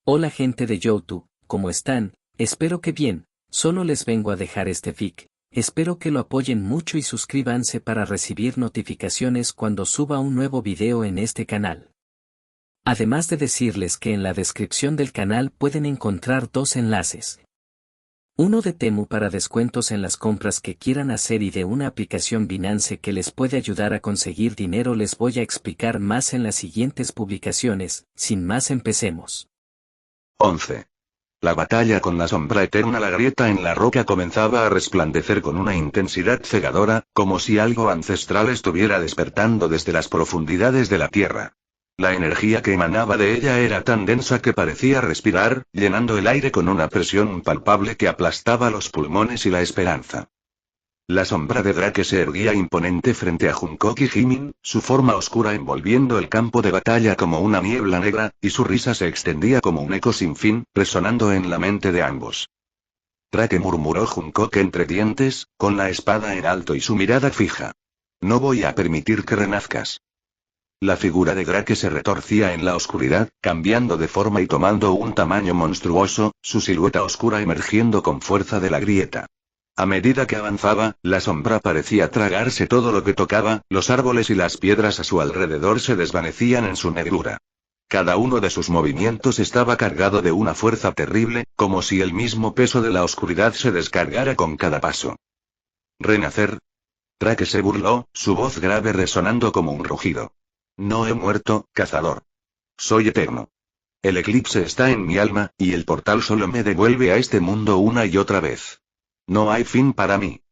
Hola gente de YouTube, ¿cómo están? Espero que bien, solo les vengo a dejar este fic, espero que lo apoyen mucho y suscríbanse para recibir notificaciones cuando suba un nuevo video en este canal. Además de decirles que en la descripción del canal pueden encontrar dos enlaces. Uno de Temu para descuentos en las compras que quieran hacer y de una aplicación Binance que les puede ayudar a conseguir dinero. Les voy a explicar más en las siguientes publicaciones. Sin más, empecemos. 11. La batalla con la sombra eterna. La grieta en la roca comenzaba a resplandecer con una intensidad cegadora, como si algo ancestral estuviera despertando desde las profundidades de la tierra. La energía que emanaba de ella era tan densa que parecía respirar, llenando el aire con una presión palpable que aplastaba los pulmones y la esperanza. La sombra de Drake se erguía imponente frente a Hancock y Jimin, su forma oscura envolviendo el campo de batalla como una niebla negra, y su risa se extendía como un eco sin fin, resonando en la mente de ambos. Drake, murmuró Hancock entre dientes, con la espada en alto y su mirada fija. No voy a permitir que renazcas. La figura de Drake se retorcía en la oscuridad, cambiando de forma y tomando un tamaño monstruoso, su silueta oscura emergiendo con fuerza de la grieta. A medida que avanzaba, la sombra parecía tragarse todo lo que tocaba, los árboles y las piedras a su alrededor se desvanecían en su negrura. Cada uno de sus movimientos estaba cargado de una fuerza terrible, como si el mismo peso de la oscuridad se descargara con cada paso. ¿Renacer? Drake se burló, su voz grave resonando como un rugido. No he muerto, cazador. Soy eterno. El eclipse está en mi alma, y el portal solo me devuelve a este mundo una y otra vez. No hay fin para mí.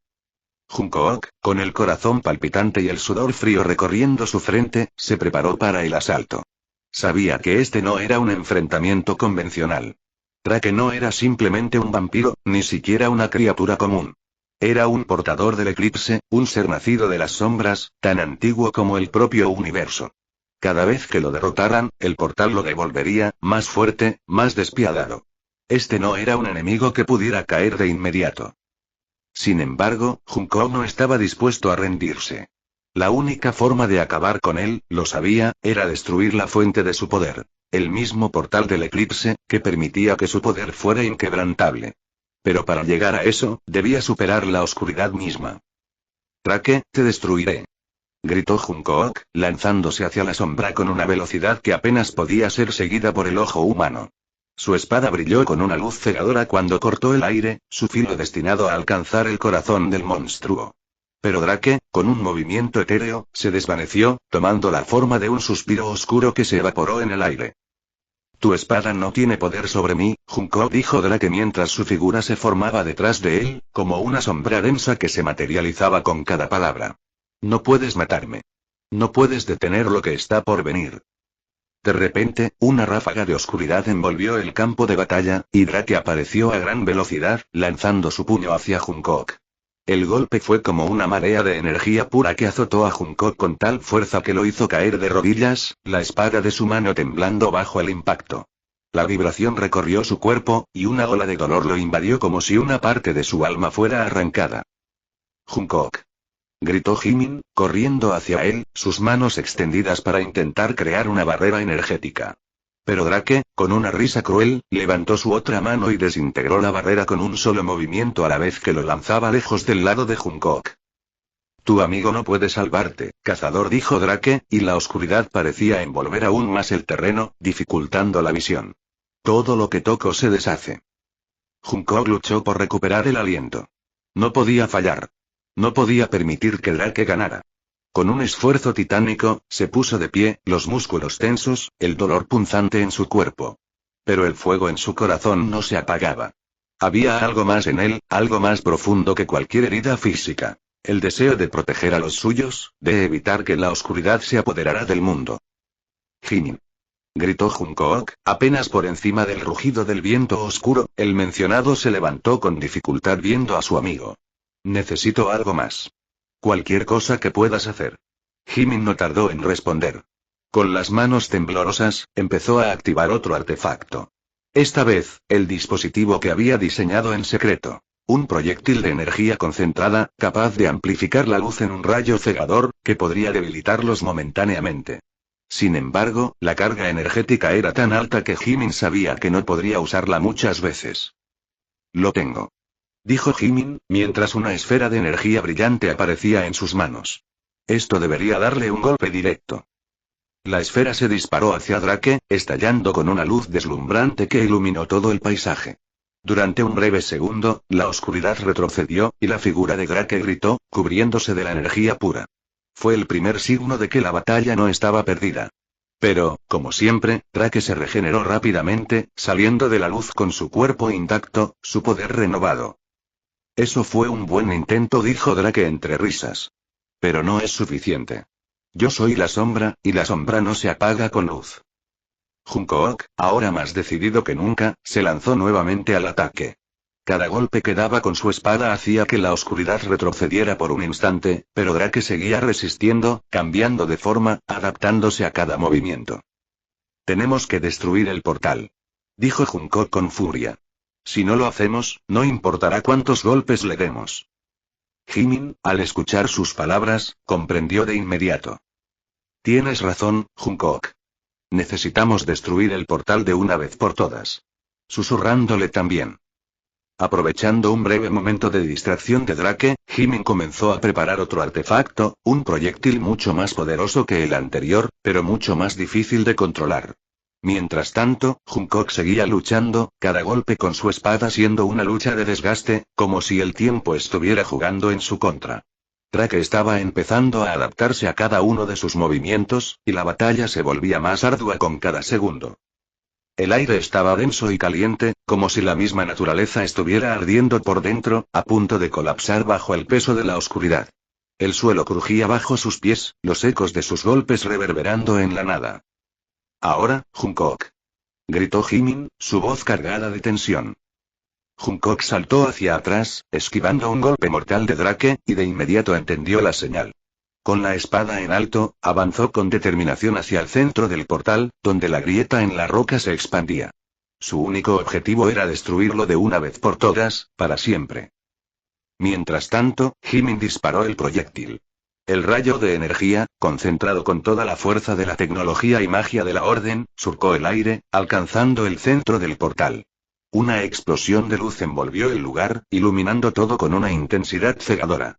Hancock, con el corazón palpitante y el sudor frío recorriendo su frente, se preparó para el asalto. Sabía que este no era un enfrentamiento convencional. Drake no era simplemente un vampiro, ni siquiera una criatura común. Era un portador del eclipse, un ser nacido de las sombras, tan antiguo como el propio universo. Cada vez que lo derrotaran, el portal lo devolvería, más fuerte, más despiadado. Este no era un enemigo que pudiera caer de inmediato. Sin embargo, Hancock no estaba dispuesto a rendirse. La única forma de acabar con él, lo sabía, era destruir la fuente de su poder, el mismo portal del eclipse, que permitía que su poder fuera inquebrantable. Pero para llegar a eso, debía superar la oscuridad misma. Drake, te destruiré. Gritó Hancock, lanzándose hacia la sombra con una velocidad que apenas podía ser seguida por el ojo humano. Su espada brilló con una luz cegadora cuando cortó el aire, su filo destinado a alcanzar el corazón del monstruo. Pero Drake, con un movimiento etéreo, se desvaneció, tomando la forma de un suspiro oscuro que se evaporó en el aire. Tu espada no tiene poder sobre mí, Hancock, dijo Drake mientras su figura se formaba detrás de él, como una sombra densa que se materializaba con cada palabra. No puedes matarme. No puedes detener lo que está por venir. De repente, una ráfaga de oscuridad envolvió el campo de batalla, y Drake apareció a gran velocidad, lanzando su puño hacia Hancock. El golpe fue como una marea de energía pura que azotó a Hancock con tal fuerza que lo hizo caer de rodillas, la espada de su mano temblando bajo el impacto. La vibración recorrió su cuerpo, y una ola de dolor lo invadió como si una parte de su alma fuera arrancada. Hancock. Gritó Jimin, corriendo hacia él, sus manos extendidas para intentar crear una barrera energética. Pero Drake, con una risa cruel, levantó su otra mano y desintegró la barrera con un solo movimiento a la vez que lo lanzaba lejos del lado de Hancock. Tu amigo no puede salvarte, cazador, dijo Drake, y la oscuridad parecía envolver aún más el terreno, dificultando la visión. Todo lo que toco se deshace. Hancock luchó por recuperar el aliento. No podía fallar. No podía permitir que Drake ganara. Con un esfuerzo titánico, se puso de pie, los músculos tensos, el dolor punzante en su cuerpo. Pero el fuego en su corazón no se apagaba. Había algo más en él, algo más profundo que cualquier herida física. El deseo de proteger a los suyos, de evitar que la oscuridad se apoderara del mundo. Jimin. Gritó Hancock, apenas por encima del rugido del viento oscuro, el mencionado se levantó con dificultad viendo a su amigo. Necesito algo más. Cualquier cosa que puedas hacer. Jimin no tardó en responder. Con las manos temblorosas, empezó a activar otro artefacto. Esta vez, el dispositivo que había diseñado en secreto. Un proyectil de energía concentrada, capaz de amplificar la luz en un rayo cegador, que podría debilitarlos momentáneamente. Sin embargo, la carga energética era tan alta que Jimin sabía que no podría usarla muchas veces. Lo tengo. Dijo Jimin, mientras una esfera de energía brillante aparecía en sus manos. Esto debería darle un golpe directo. La esfera se disparó hacia Drake, estallando con una luz deslumbrante que iluminó todo el paisaje. Durante un breve segundo, la oscuridad retrocedió, y la figura de Drake gritó, cubriéndose de la energía pura. Fue el primer signo de que la batalla no estaba perdida. Pero, como siempre, Drake se regeneró rápidamente, saliendo de la luz con su cuerpo intacto, su poder renovado. Eso fue un buen intento, dijo Drake entre risas. Pero no es suficiente. Yo soy la sombra, y la sombra no se apaga con luz. Jungkook, ahora más decidido que nunca, se lanzó nuevamente al ataque. Cada golpe que daba con su espada hacía que la oscuridad retrocediera por un instante, pero Drake seguía resistiendo, cambiando de forma, adaptándose a cada movimiento. Tenemos que destruir el portal. Dijo Jungkook con furia. Si no lo hacemos, no importará cuántos golpes le demos. Jimin, al escuchar sus palabras, comprendió de inmediato. Tienes razón, Jungkook. Necesitamos destruir el portal de una vez por todas. Susurrándole también. Aprovechando un breve momento de distracción de Drake, Jimin comenzó a preparar otro artefacto, un proyectil mucho más poderoso que el anterior, pero mucho más difícil de controlar. Mientras tanto, Jungkook seguía luchando, cada golpe con su espada siendo una lucha de desgaste, como si el tiempo estuviera jugando en su contra. Drake estaba empezando a adaptarse a cada uno de sus movimientos, y la batalla se volvía más ardua con cada segundo. El aire estaba denso y caliente, como si la misma naturaleza estuviera ardiendo por dentro, a punto de colapsar bajo el peso de la oscuridad. El suelo crujía bajo sus pies, los ecos de sus golpes reverberando en la nada. Ahora, Jungkook. Gritó Jimin, su voz cargada de tensión. Jungkook saltó hacia atrás, esquivando un golpe mortal de Drake, y de inmediato entendió la señal. Con la espada en alto, avanzó con determinación hacia el centro del portal, donde la grieta en la roca se expandía. Su único objetivo era destruirlo de una vez por todas, para siempre. Mientras tanto, Jimin disparó el proyectil. El rayo de energía, concentrado con toda la fuerza de la tecnología y magia de la Orden, surcó el aire, alcanzando el centro del portal. Una explosión de luz envolvió el lugar, iluminando todo con una intensidad cegadora.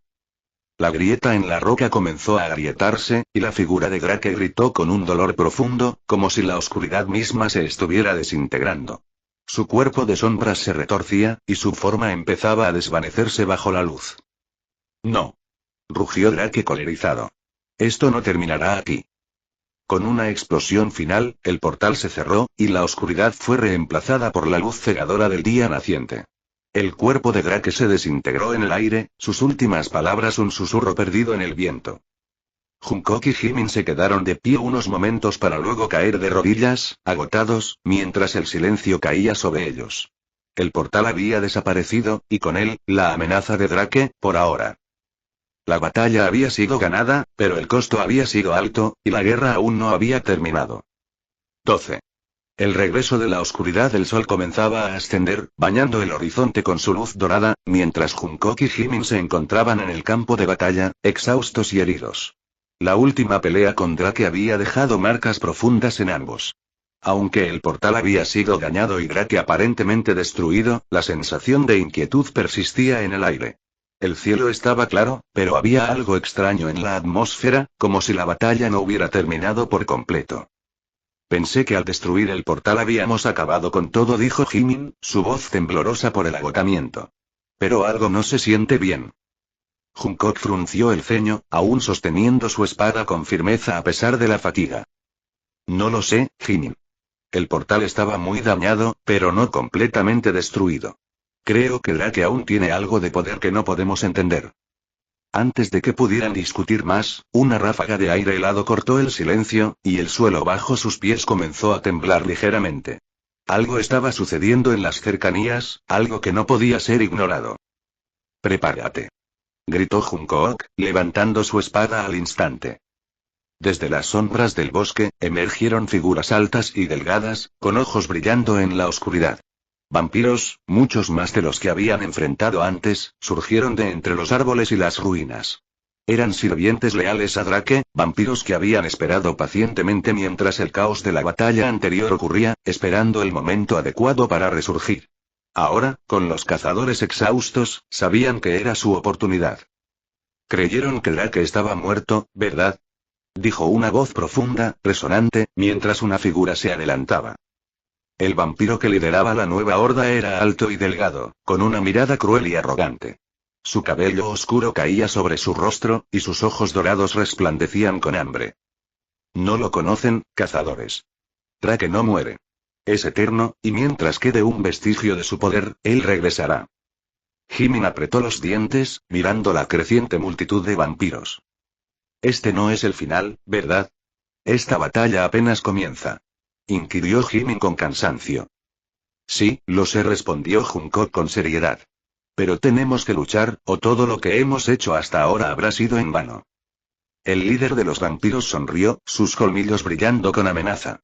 La grieta en la roca comenzó a agrietarse, y la figura de Drake gritó con un dolor profundo, como si la oscuridad misma se estuviera desintegrando. Su cuerpo de sombras se retorcía, y su forma empezaba a desvanecerse bajo la luz. No. Rugió Drake colerizado. Esto no terminará aquí. Con una explosión final, el portal se cerró, y la oscuridad fue reemplazada por la luz cegadora del día naciente. El cuerpo de Drake se desintegró en el aire, sus últimas palabras un susurro perdido en el viento. Jungkook y Jimin se quedaron de pie unos momentos para luego caer de rodillas, agotados, mientras el silencio caía sobre ellos. El portal había desaparecido, y con él, la amenaza de Drake, por ahora. La batalla había sido ganada, pero el costo había sido alto, y la guerra aún no había terminado. 12. El regreso de la oscuridad del sol comenzaba a ascender, bañando el horizonte con su luz dorada, mientras Jungkook y Jimin se encontraban en el campo de batalla, exhaustos y heridos. La última pelea con Drake había dejado marcas profundas en ambos. Aunque el portal había sido dañado y Drake aparentemente destruido, la sensación de inquietud persistía en el aire. El cielo estaba claro, pero había algo extraño en la atmósfera, como si la batalla no hubiera terminado por completo. Pensé que al destruir el portal habíamos acabado con todo, dijo Jimin, su voz temblorosa por el agotamiento. Pero algo no se siente bien. Jungkook frunció el ceño, aún sosteniendo su espada con firmeza a pesar de la fatiga. No lo sé, Jimin. El portal estaba muy dañado, pero no completamente destruido. Creo que Drake aún tiene algo de poder que no podemos entender. Antes de que pudieran discutir más, una ráfaga de aire helado cortó el silencio, y el suelo bajo sus pies comenzó a temblar ligeramente. Algo estaba sucediendo en las cercanías, algo que no podía ser ignorado. «Prepárate», gritó Jungkook, levantando su espada al instante. Desde las sombras del bosque, emergieron figuras altas y delgadas, con ojos brillando en la oscuridad. Vampiros, muchos más de los que habían enfrentado antes, surgieron de entre los árboles y las ruinas. Eran sirvientes leales a Drake, vampiros que habían esperado pacientemente mientras el caos de la batalla anterior ocurría, esperando el momento adecuado para resurgir. Ahora, con los cazadores exhaustos, sabían que era su oportunidad. Creyeron que Drake estaba muerto, ¿verdad? Dijo una voz profunda, resonante, mientras una figura se adelantaba. El vampiro que lideraba la nueva horda era alto y delgado, con una mirada cruel y arrogante. Su cabello oscuro caía sobre su rostro, y sus ojos dorados resplandecían con hambre. No lo conocen, cazadores. Drake no muere. Es eterno, y mientras quede un vestigio de su poder, él regresará. Jimin apretó los dientes, mirando la creciente multitud de vampiros. Este no es el final, ¿verdad? Esta batalla apenas comienza. Inquirió Jimin con cansancio. Sí, lo sé, respondió Junko con seriedad. Pero tenemos que luchar, o todo lo que hemos hecho hasta ahora habrá sido en vano. El líder de los vampiros sonrió, sus colmillos brillando con amenaza.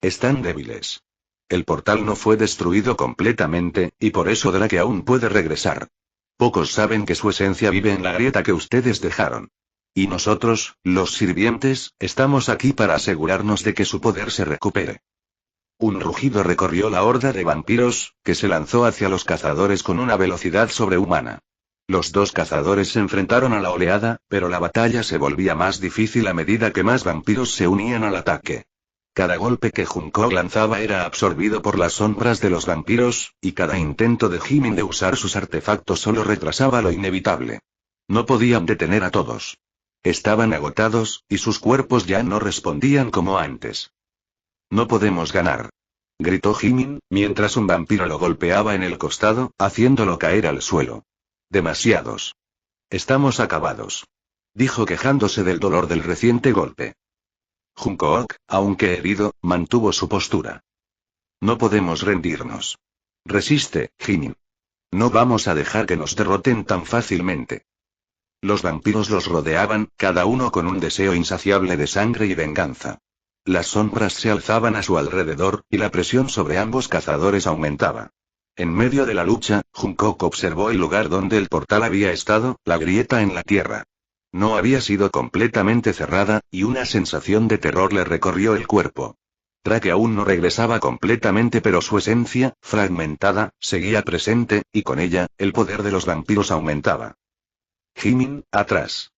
Están débiles. El portal no fue destruido completamente, y por eso Drake aún puede regresar. Pocos saben que su esencia vive en la grieta que ustedes dejaron. Y nosotros, los sirvientes, estamos aquí para asegurarnos de que su poder se recupere. Un rugido recorrió la horda de vampiros, que se lanzó hacia los cazadores con una velocidad sobrehumana. Los dos cazadores se enfrentaron a la oleada, pero la batalla se volvía más difícil a medida que más vampiros se unían al ataque. Cada golpe que Junko lanzaba era absorbido por las sombras de los vampiros, y cada intento de Jimin de usar sus artefactos solo retrasaba lo inevitable. No podían detener a todos. Estaban agotados, y sus cuerpos ya no respondían como antes. No podemos ganar. Gritó Jimin, mientras un vampiro lo golpeaba en el costado, haciéndolo caer al suelo. Demasiados. Estamos acabados. Dijo quejándose del dolor del reciente golpe. Junkook, aunque herido, mantuvo su postura. No podemos rendirnos. Resiste, Jimin. No vamos a dejar que nos derroten tan fácilmente. Los vampiros los rodeaban, cada uno con un deseo insaciable de sangre y venganza. Las sombras se alzaban a su alrededor, y la presión sobre ambos cazadores aumentaba. En medio de la lucha, Junkook observó el lugar donde el portal había estado, la grieta en la tierra. No había sido completamente cerrada, y una sensación de terror le recorrió el cuerpo. Drake aún no regresaba completamente, pero su esencia, fragmentada, seguía presente, y con ella, el poder de los vampiros aumentaba. Jimin, atrás.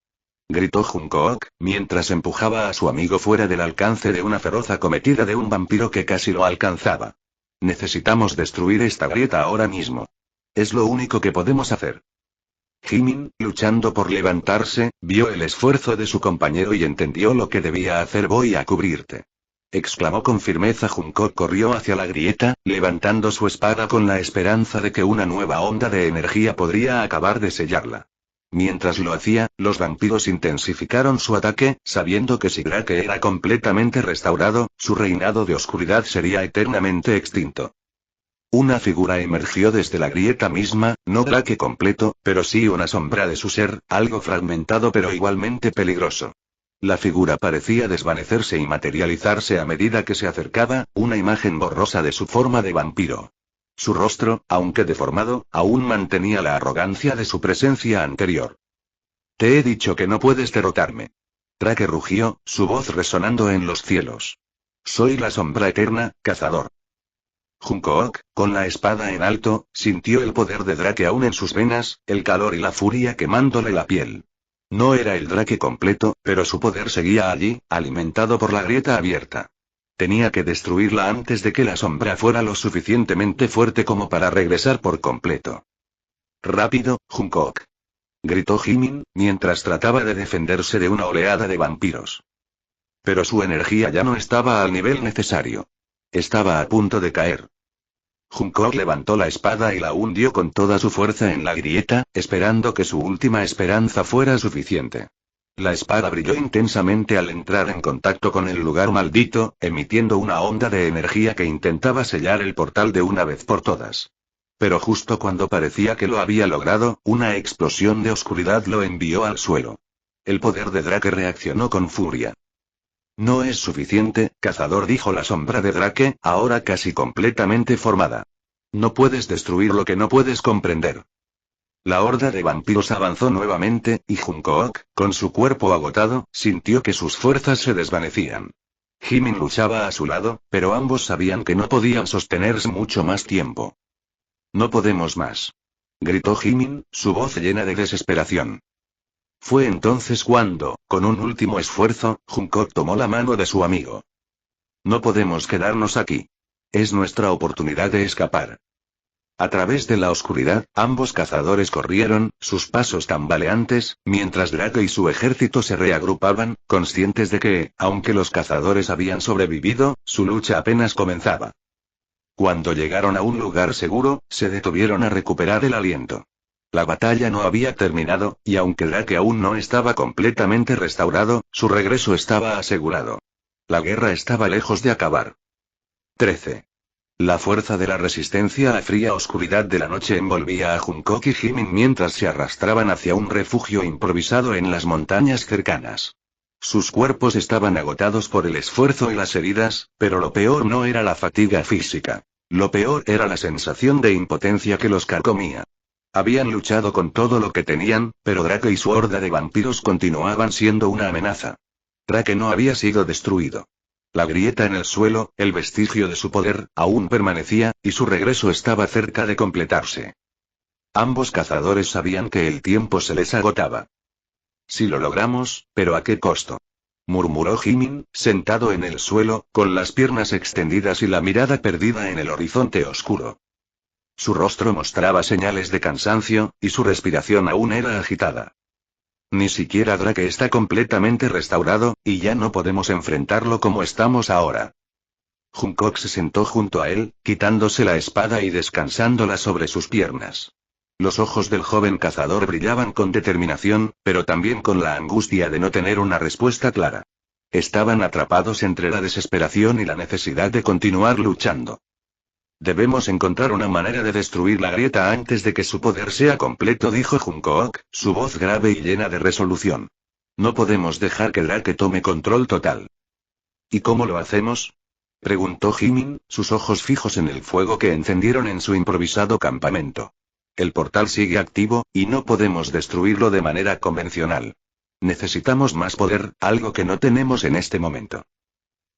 Gritó Junkook, mientras empujaba a su amigo fuera del alcance de una feroz acometida de un vampiro que casi lo alcanzaba. Necesitamos destruir esta grieta ahora mismo. Es lo único que podemos hacer. Jimin, luchando por levantarse, vio el esfuerzo de su compañero y entendió lo que debía hacer. Voy a cubrirte. Exclamó con firmeza. Junkook corrió hacia la grieta, levantando su espada con la esperanza de que una nueva onda de energía podría acabar de sellarla. Mientras lo hacía, los vampiros intensificaron su ataque, sabiendo que si Drake era completamente restaurado, su reinado de oscuridad sería eternamente extinto. Una figura emergió desde la grieta misma, no Drake completo, pero sí una sombra de su ser, algo fragmentado pero igualmente peligroso. La figura parecía desvanecerse y materializarse a medida que se acercaba, una imagen borrosa de su forma de vampiro. Su rostro, aunque deformado, aún mantenía la arrogancia de su presencia anterior. Te he dicho que no puedes derrotarme. Drake rugió, su voz resonando en los cielos. Soy la sombra eterna, cazador. Junkook, con la espada en alto, sintió el poder de Drake aún en sus venas, el calor y la furia quemándole la piel. No era el Drake completo, pero su poder seguía allí, alimentado por la grieta abierta. Tenía que destruirla antes de que la sombra fuera lo suficientemente fuerte como para regresar por completo. Rápido, Junkook. Gritó Jimin, mientras trataba de defenderse de una oleada de vampiros. Pero su energía ya no estaba al nivel necesario. Estaba a punto de caer. Junkook levantó la espada y la hundió con toda su fuerza en la grieta, esperando que su última esperanza fuera suficiente. La espada brilló intensamente al entrar en contacto con el lugar maldito, emitiendo una onda de energía que intentaba sellar el portal de una vez por todas. Pero justo cuando parecía que lo había logrado, una explosión de oscuridad lo envió al suelo. El poder de Drake reaccionó con furia. No es suficiente, cazador, dijo la sombra de Drake, ahora casi completamente formada. No puedes destruir lo que no puedes comprender. La horda de vampiros avanzó nuevamente, y Junkook, con su cuerpo agotado, sintió que sus fuerzas se desvanecían. Jimin luchaba a su lado, pero ambos sabían que no podían sostenerse mucho más tiempo. No podemos más. Gritó Jimin, su voz llena de desesperación. Fue entonces cuando, con un último esfuerzo, Junkook tomó la mano de su amigo. No podemos quedarnos aquí. Es nuestra oportunidad de escapar. A través de la oscuridad, ambos cazadores corrieron, sus pasos tambaleantes, mientras Drake y su ejército se reagrupaban, conscientes de que, aunque los cazadores habían sobrevivido, su lucha apenas comenzaba. Cuando llegaron a un lugar seguro, se detuvieron a recuperar el aliento. La batalla no había terminado, y aunque Drake aún no estaba completamente restaurado, su regreso estaba asegurado. La guerra estaba lejos de acabar. 13. La fuerza de la resistencia a la fría oscuridad de la noche envolvía a Junkook y Jimin mientras se arrastraban hacia un refugio improvisado en las montañas cercanas. Sus cuerpos estaban agotados por el esfuerzo y las heridas, pero lo peor no era la fatiga física. Lo peor era la sensación de impotencia que los carcomía. Habían luchado con todo lo que tenían, pero Drake y su horda de vampiros continuaban siendo una amenaza. Drake no había sido destruido. La grieta en el suelo, el vestigio de su poder, aún permanecía, y su regreso estaba cerca de completarse. Ambos cazadores sabían que el tiempo se les agotaba. Si lo logramos, pero ¿a qué costo? Murmuró Jimin, sentado en el suelo, con las piernas extendidas y la mirada perdida en el horizonte oscuro. Su rostro mostraba señales de cansancio, y su respiración aún era agitada. Ni siquiera Drake está completamente restaurado, y ya no podemos enfrentarlo como estamos ahora. Junkook se sentó junto a él, quitándose la espada y descansándola sobre sus piernas. Los ojos del joven cazador brillaban con determinación, pero también con la angustia de no tener una respuesta clara. Estaban atrapados entre la desesperación y la necesidad de continuar luchando. Debemos encontrar una manera de destruir la grieta antes de que su poder sea completo, dijo Junkook, su voz grave y llena de resolución. No podemos dejar que Drake tome control total. ¿Y cómo lo hacemos? Preguntó Jimin, sus ojos fijos en el fuego que encendieron en su improvisado campamento. El portal sigue activo, y no podemos destruirlo de manera convencional. Necesitamos más poder, algo que no tenemos en este momento.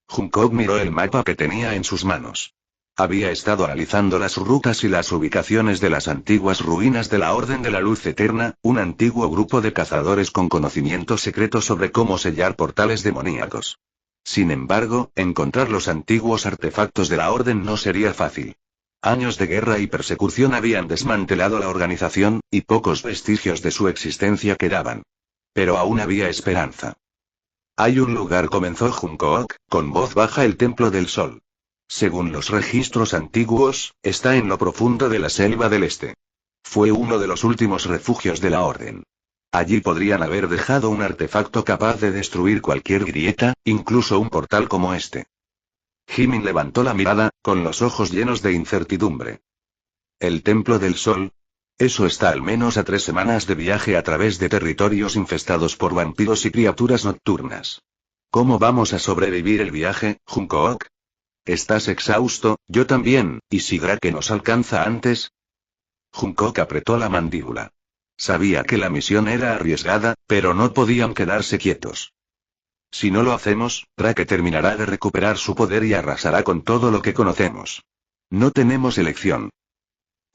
Junkook miró el mapa que tenía en sus manos. Había estado analizando las rutas y las ubicaciones de las antiguas ruinas de la Orden de la Luz Eterna, un antiguo grupo de cazadores con conocimiento secreto sobre cómo sellar portales demoníacos. Sin embargo, encontrar los antiguos artefactos de la Orden no sería fácil. Años de guerra y persecución habían desmantelado la organización, y pocos vestigios de su existencia quedaban. Pero aún había esperanza. Hay un lugar, comenzó Junkook, con voz baja, el Templo del Sol. Según los registros antiguos, está en lo profundo de la selva del este. Fue uno de los últimos refugios de la Orden. Allí podrían haber dejado un artefacto capaz de destruir cualquier grieta, incluso un portal como este. Jimin levantó la mirada, con los ojos llenos de incertidumbre. El Templo del Sol. Eso está al menos a 3 semanas de viaje a través de territorios infestados por vampiros y criaturas nocturnas. ¿Cómo vamos a sobrevivir el viaje, Junkook? Estás exhausto, yo también, ¿y si Drake nos alcanza antes? Junkook apretó la mandíbula. Sabía que la misión era arriesgada, pero no podían quedarse quietos. Si no lo hacemos, Drake terminará de recuperar su poder y arrasará con todo lo que conocemos. No tenemos elección.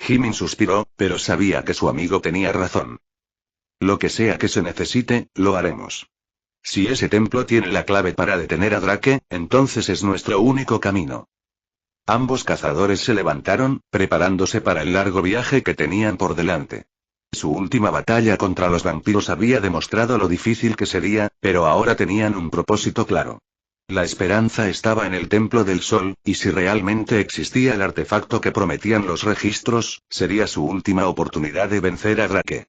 Jimin suspiró, pero sabía que su amigo tenía razón. Lo que sea que se necesite, lo haremos. Si ese templo tiene la clave para detener a Drake, entonces es nuestro único camino. Ambos cazadores se levantaron, preparándose para el largo viaje que tenían por delante. Su última batalla contra los vampiros había demostrado lo difícil que sería, pero ahora tenían un propósito claro. La esperanza estaba en el Templo del Sol, y si realmente existía el artefacto que prometían los registros, sería su última oportunidad de vencer a Drake.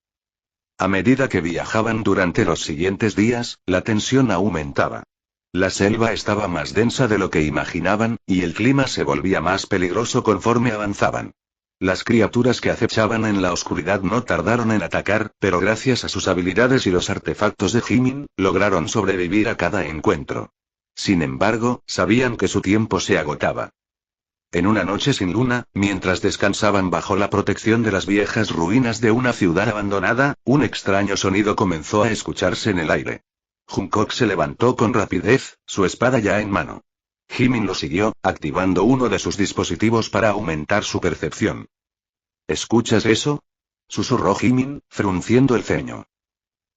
A medida que viajaban durante los siguientes días, la tensión aumentaba. La selva estaba más densa de lo que imaginaban, y el clima se volvía más peligroso conforme avanzaban. Las criaturas que acechaban en la oscuridad no tardaron en atacar, pero gracias a sus habilidades y los artefactos de Jimin, lograron sobrevivir a cada encuentro. Sin embargo, sabían que su tiempo se agotaba. En una noche sin luna, mientras descansaban bajo la protección de las viejas ruinas de una ciudad abandonada, un extraño sonido comenzó a escucharse en el aire. Hancock se levantó con rapidez, su espada ya en mano. Jimin lo siguió, activando uno de sus dispositivos para aumentar su percepción. ¿Escuchas eso?, susurró Jimin, frunciendo el ceño.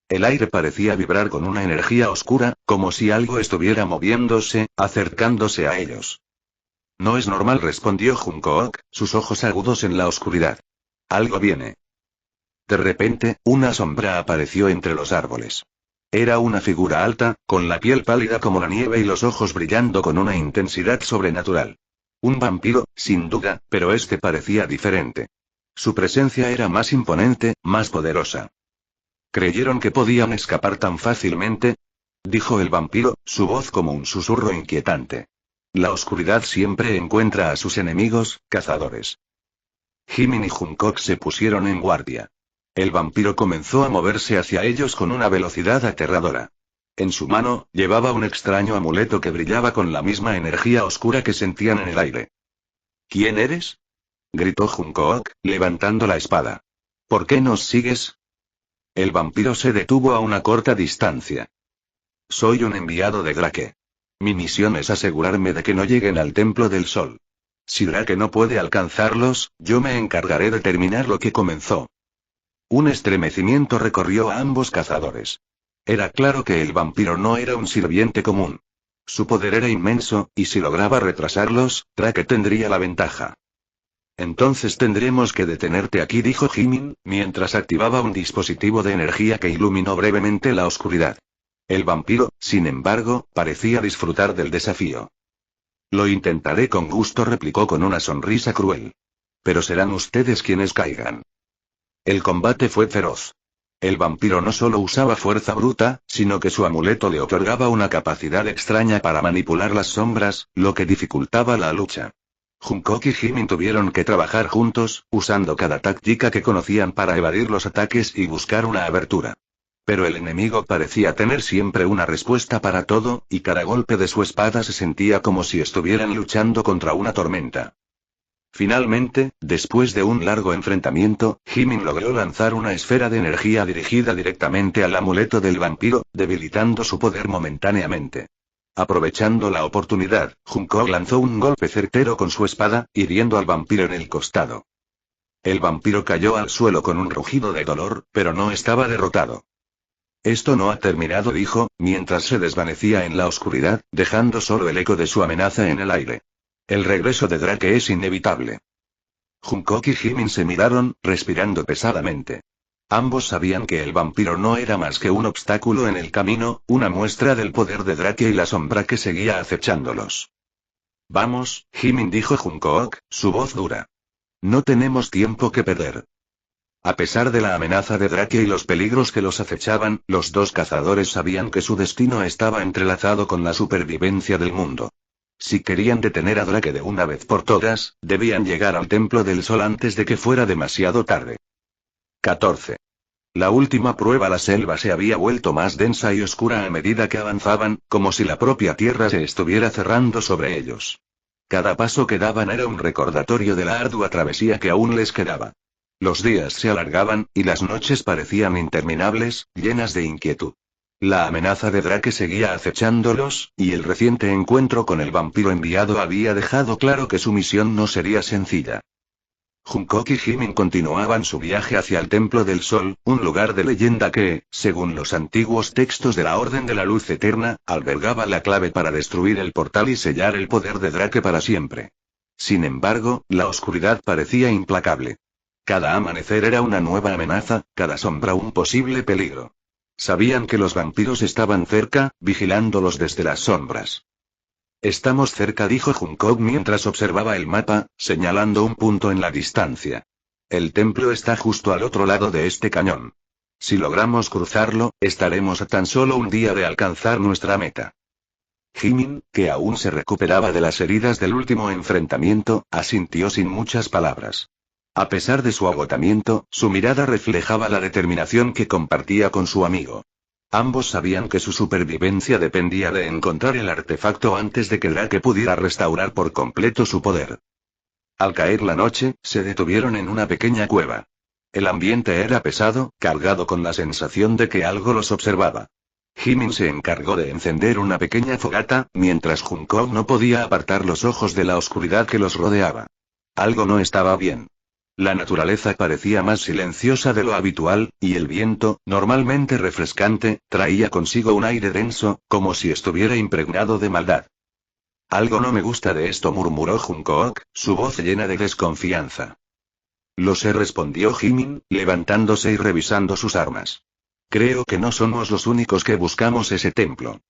El aire parecía vibrar con una energía oscura, como si algo estuviera moviéndose, acercándose a ellos. No es normal, respondió Hancock, sus ojos agudos en la oscuridad. Algo viene. De repente, una sombra apareció entre los árboles. Era una figura alta, con la piel pálida como la nieve y los ojos brillando con una intensidad sobrenatural. Un vampiro, sin duda, pero este parecía diferente. Su presencia era más imponente, más poderosa. ¿Creyeron que podían escapar tan fácilmente?, dijo el vampiro, su voz como un susurro inquietante. La oscuridad siempre encuentra a sus enemigos, cazadores. Jimin y Hancock se pusieron en guardia. El vampiro comenzó a moverse hacia ellos con una velocidad aterradora. En su mano, llevaba un extraño amuleto que brillaba con la misma energía oscura que sentían en el aire. ¿Quién eres?, gritó Hancock, levantando la espada. ¿Por qué nos sigues? El vampiro se detuvo a una corta distancia. Soy un enviado de Drake. Mi misión es asegurarme de que no lleguen al Templo del Sol. Si Drake no puede alcanzarlos, yo me encargaré de terminar lo que comenzó. Un estremecimiento recorrió a ambos cazadores. Era claro que el vampiro no era un sirviente común. Su poder era inmenso, y si lograba retrasarlos, Drake tendría la ventaja. Entonces tendremos que detenerte aquí, dijo Jimin, mientras activaba un dispositivo de energía que iluminó brevemente la oscuridad. El vampiro, sin embargo, parecía disfrutar del desafío. Lo intentaré con gusto, replicó con una sonrisa cruel. Pero serán ustedes quienes caigan. El combate fue feroz. El vampiro no solo usaba fuerza bruta, sino que su amuleto le otorgaba una capacidad extraña para manipular las sombras, lo que dificultaba la lucha. Hancock y Jimin tuvieron que trabajar juntos, usando cada táctica que conocían para evadir los ataques y buscar una abertura. Pero el enemigo parecía tener siempre una respuesta para todo, y cada golpe de su espada se sentía como si estuvieran luchando contra una tormenta. Finalmente, después de un largo enfrentamiento, Jimin logró lanzar una esfera de energía dirigida directamente al amuleto del vampiro, debilitando su poder momentáneamente. Aprovechando la oportunidad, Hancock lanzó un golpe certero con su espada, hiriendo al vampiro en el costado. El vampiro cayó al suelo con un rugido de dolor, pero no estaba derrotado. Esto no ha terminado, dijo, mientras se desvanecía en la oscuridad, dejando solo el eco de su amenaza en el aire. El regreso de Drake es inevitable. Hancock y Jimin se miraron, respirando pesadamente. Ambos sabían que el vampiro no era más que un obstáculo en el camino, una muestra del poder de Drake y la sombra que seguía acechándolos. Vamos, Jimin, dijo Hancock, su voz dura. No tenemos tiempo que perder. A pesar de la amenaza de Drake y los peligros que los acechaban, los dos cazadores sabían que su destino estaba entrelazado con la supervivencia del mundo. Si querían detener a Drake de una vez por todas, debían llegar al Templo del Sol antes de que fuera demasiado tarde. 14. La última prueba. La selva se había vuelto más densa y oscura a medida que avanzaban, como si la propia tierra se estuviera cerrando sobre ellos. Cada paso que daban era un recordatorio de la ardua travesía que aún les quedaba. Los días se alargaban, y las noches parecían interminables, llenas de inquietud. La amenaza de Drake seguía acechándolos, y el reciente encuentro con el vampiro enviado había dejado claro que su misión no sería sencilla. Hancock y Jimin continuaban su viaje hacia el Templo del Sol, un lugar de leyenda que, según los antiguos textos de la Orden de la Luz Eterna, albergaba la clave para destruir el portal y sellar el poder de Drake para siempre. Sin embargo, la oscuridad parecía implacable. Cada amanecer era una nueva amenaza, cada sombra un posible peligro. Sabían que los vampiros estaban cerca, vigilándolos desde las sombras. Estamos cerca, dijo Hancock mientras observaba el mapa, señalando un punto en la distancia. El templo está justo al otro lado de este cañón. Si logramos cruzarlo, estaremos a tan solo un día de alcanzar nuestra meta. Jimin, que aún se recuperaba de las heridas del último enfrentamiento, asintió sin muchas palabras. A pesar de su agotamiento, su mirada reflejaba la determinación que compartía con su amigo. Ambos sabían que su supervivencia dependía de encontrar el artefacto antes de que Drake pudiera restaurar por completo su poder. Al caer la noche, se detuvieron en una pequeña cueva. El ambiente era pesado, cargado con la sensación de que algo los observaba. Jimin se encargó de encender una pequeña fogata, mientras Jungkook no podía apartar los ojos de la oscuridad que los rodeaba. Algo no estaba bien. La naturaleza parecía más silenciosa de lo habitual, y el viento, normalmente refrescante, traía consigo un aire denso, como si estuviera impregnado de maldad. Algo no me gusta de esto, murmuró Jungkook, su voz llena de desconfianza. Lo sé, respondió Jimin, levantándose y revisando sus armas. Creo que no somos los únicos que buscamos ese templo.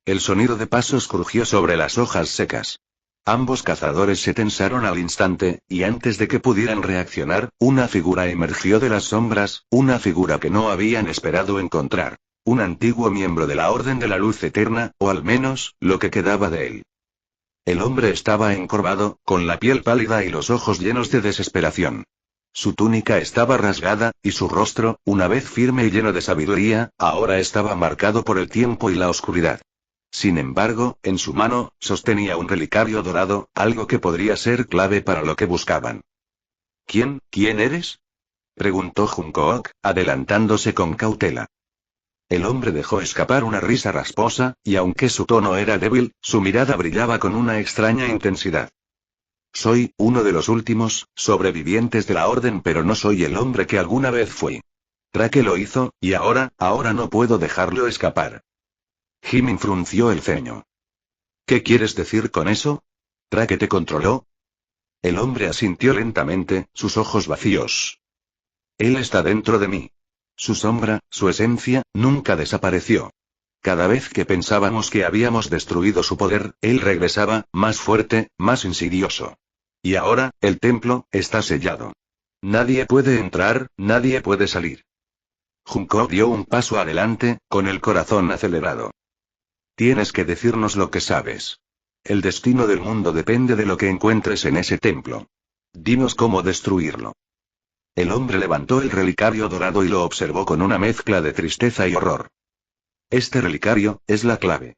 El sonido de pasos crujió sobre las hojas secas. Ambos cazadores se tensaron al instante, y antes de que pudieran reaccionar, una figura emergió de las sombras, una figura que no habían esperado encontrar. Un antiguo miembro de la Orden de la Luz Eterna, o al menos, lo que quedaba de él. El hombre estaba encorvado, con la piel pálida y los ojos llenos de desesperación. Su túnica estaba rasgada, y su rostro, una vez firme y lleno de sabiduría, ahora estaba marcado por el tiempo y la oscuridad. Sin embargo, en su mano, sostenía un relicario dorado, algo que podría ser clave para lo que buscaban. ¿Quién eres?, preguntó Jungkook, adelantándose con cautela. El hombre dejó escapar una risa rasposa, y aunque su tono era débil, su mirada brillaba con una extraña intensidad. Soy uno de los últimos sobrevivientes de la Orden, pero no soy el hombre que alguna vez fui. Drake lo hizo, y ahora no puedo dejarlo escapar. Jimin frunció el ceño. ¿Qué quieres decir con eso? ¿Drake te controló? El hombre asintió lentamente, sus ojos vacíos. Él está dentro de mí. Su sombra, su esencia, nunca desapareció. Cada vez que pensábamos que habíamos destruido su poder, él regresaba, más fuerte, más insidioso. Y ahora, el templo, está sellado. Nadie puede entrar, nadie puede salir. Jungkook dio un paso adelante, con el corazón acelerado. Tienes que decirnos lo que sabes. El destino del mundo depende de lo que encuentres en ese templo. Dinos cómo destruirlo. El hombre levantó el relicario dorado y lo observó con una mezcla de tristeza y horror. Este relicario, es la clave.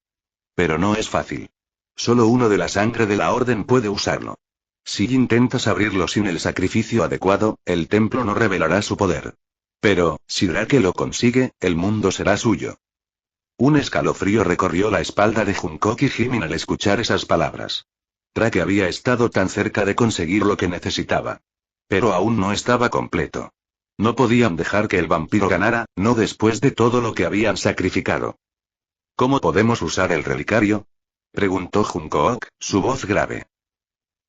Pero no es fácil. Solo uno de la sangre de la Orden puede usarlo. Si intentas abrirlo sin el sacrificio adecuado, el templo no revelará su poder. Pero, si Drake lo consigue, el mundo será suyo. Un escalofrío recorrió la espalda de Jungkook y Jimin al escuchar esas palabras. Drake había estado tan cerca de conseguir lo que necesitaba. Pero aún no estaba completo. No podían dejar que el vampiro ganara, no después de todo lo que habían sacrificado. ¿Cómo podemos usar el relicario?, preguntó Jungkook, su voz grave.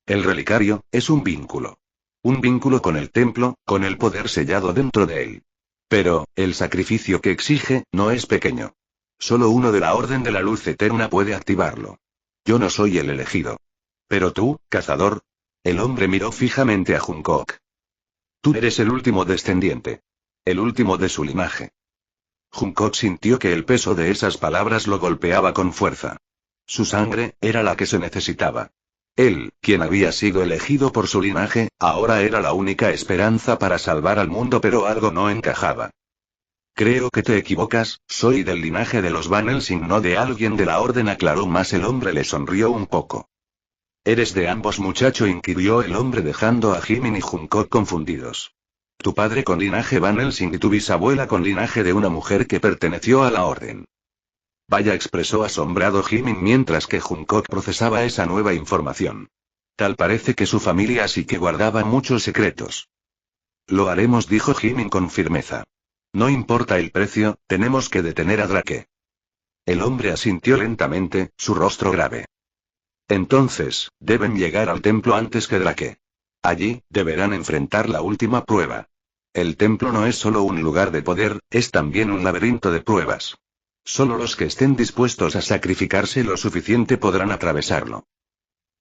El relicario, es un vínculo. Un vínculo con el templo, con el poder sellado dentro de él. Pero, el sacrificio que exige, no es pequeño. Solo uno de la Orden de la Luz Eterna puede activarlo. Yo no soy el elegido. Pero tú, cazador. El hombre miró fijamente a Jungkook. Tú eres el último descendiente. El último de su linaje. Jungkook sintió que el peso de esas palabras lo golpeaba con fuerza. Su sangre, era la que se necesitaba. Él, quien había sido elegido por su linaje, ahora era la única esperanza para salvar al mundo, pero algo no encajaba. Creo que te equivocas, soy del linaje de los Van Helsing, no de alguien de la Orden, aclaró más. El hombre le sonrió un poco. ¿Eres de ambos, muchacho?, inquirió el hombre, dejando a Jimin y Jungkook confundidos. Tu padre con linaje Van Helsing y tu bisabuela con linaje de una mujer que perteneció a la Orden. Vaya, expresó asombrado Jimin mientras que Jungkook procesaba esa nueva información. Tal parece que su familia sí que guardaba muchos secretos. Lo haremos, dijo Jimin con firmeza. No importa el precio, tenemos que detener a Drake. El hombre asintió lentamente, su rostro grave. Entonces, deben llegar al templo antes que Drake. Allí, deberán enfrentar la última prueba. El templo no es solo un lugar de poder, es también un laberinto de pruebas. Solo los que estén dispuestos a sacrificarse lo suficiente podrán atravesarlo.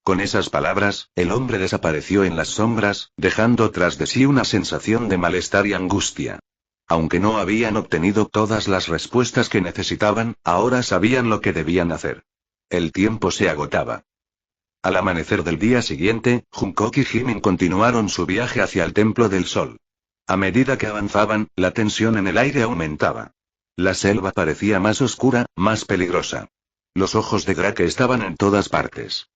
Con esas palabras, el hombre desapareció en las sombras, dejando tras de sí una sensación de malestar y angustia. Aunque no habían obtenido todas las respuestas que necesitaban, ahora sabían lo que debían hacer. El tiempo se agotaba. Al amanecer del día siguiente, Jungkook y Jimin continuaron su viaje hacia el Templo del Sol. A medida que avanzaban, la tensión en el aire aumentaba. La selva parecía más oscura, más peligrosa. Los ojos de Drake estaban en todas partes.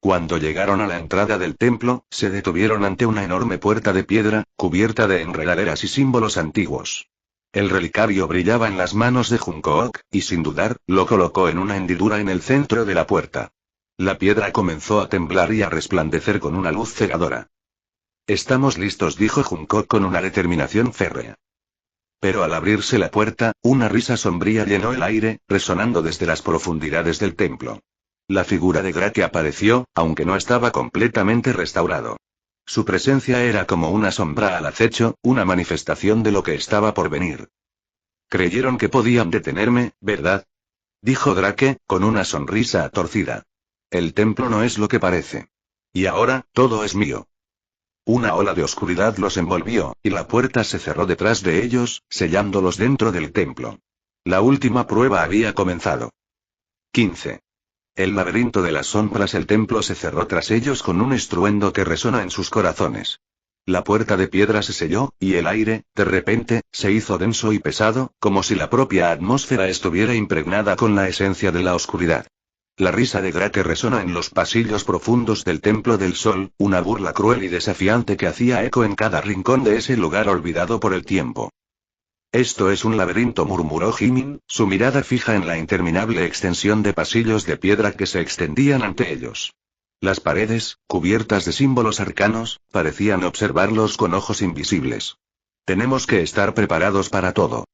Cuando llegaron a la entrada del templo, se detuvieron ante una enorme puerta de piedra, cubierta de enredaderas y símbolos antiguos. El relicario brillaba en las manos de Jungkook, y sin dudar, lo colocó en una hendidura en el centro de la puerta. La piedra comenzó a temblar y a resplandecer con una luz cegadora. «Estamos listos», dijo Jungkook con una determinación férrea. Pero al abrirse la puerta, una risa sombría llenó el aire, resonando desde las profundidades del templo. La figura de Drake apareció, aunque no estaba completamente restaurado. Su presencia era como una sombra al acecho, una manifestación de lo que estaba por venir. «Creyeron que podían detenerme, ¿verdad?», dijo Drake, con una sonrisa torcida. «El templo no es lo que parece. Y ahora, todo es mío». Una ola de oscuridad los envolvió, y la puerta se cerró detrás de ellos, sellándolos dentro del templo. La última prueba había comenzado. 15. El laberinto de las sombras. El templo se cerró tras ellos con un estruendo que resonó en sus corazones. La puerta de piedra se selló, y el aire, de repente, se hizo denso y pesado, como si la propia atmósfera estuviera impregnada con la esencia de la oscuridad. La risa de Drake resonó en los pasillos profundos del Templo del Sol, una burla cruel y desafiante que hacía eco en cada rincón de ese lugar olvidado por el tiempo. «Esto es un laberinto», murmuró Jimin, su mirada fija en la interminable extensión de pasillos de piedra que se extendían ante ellos. Las paredes, cubiertas de símbolos arcanos, parecían observarlos con ojos invisibles. «Tenemos que estar preparados para todo».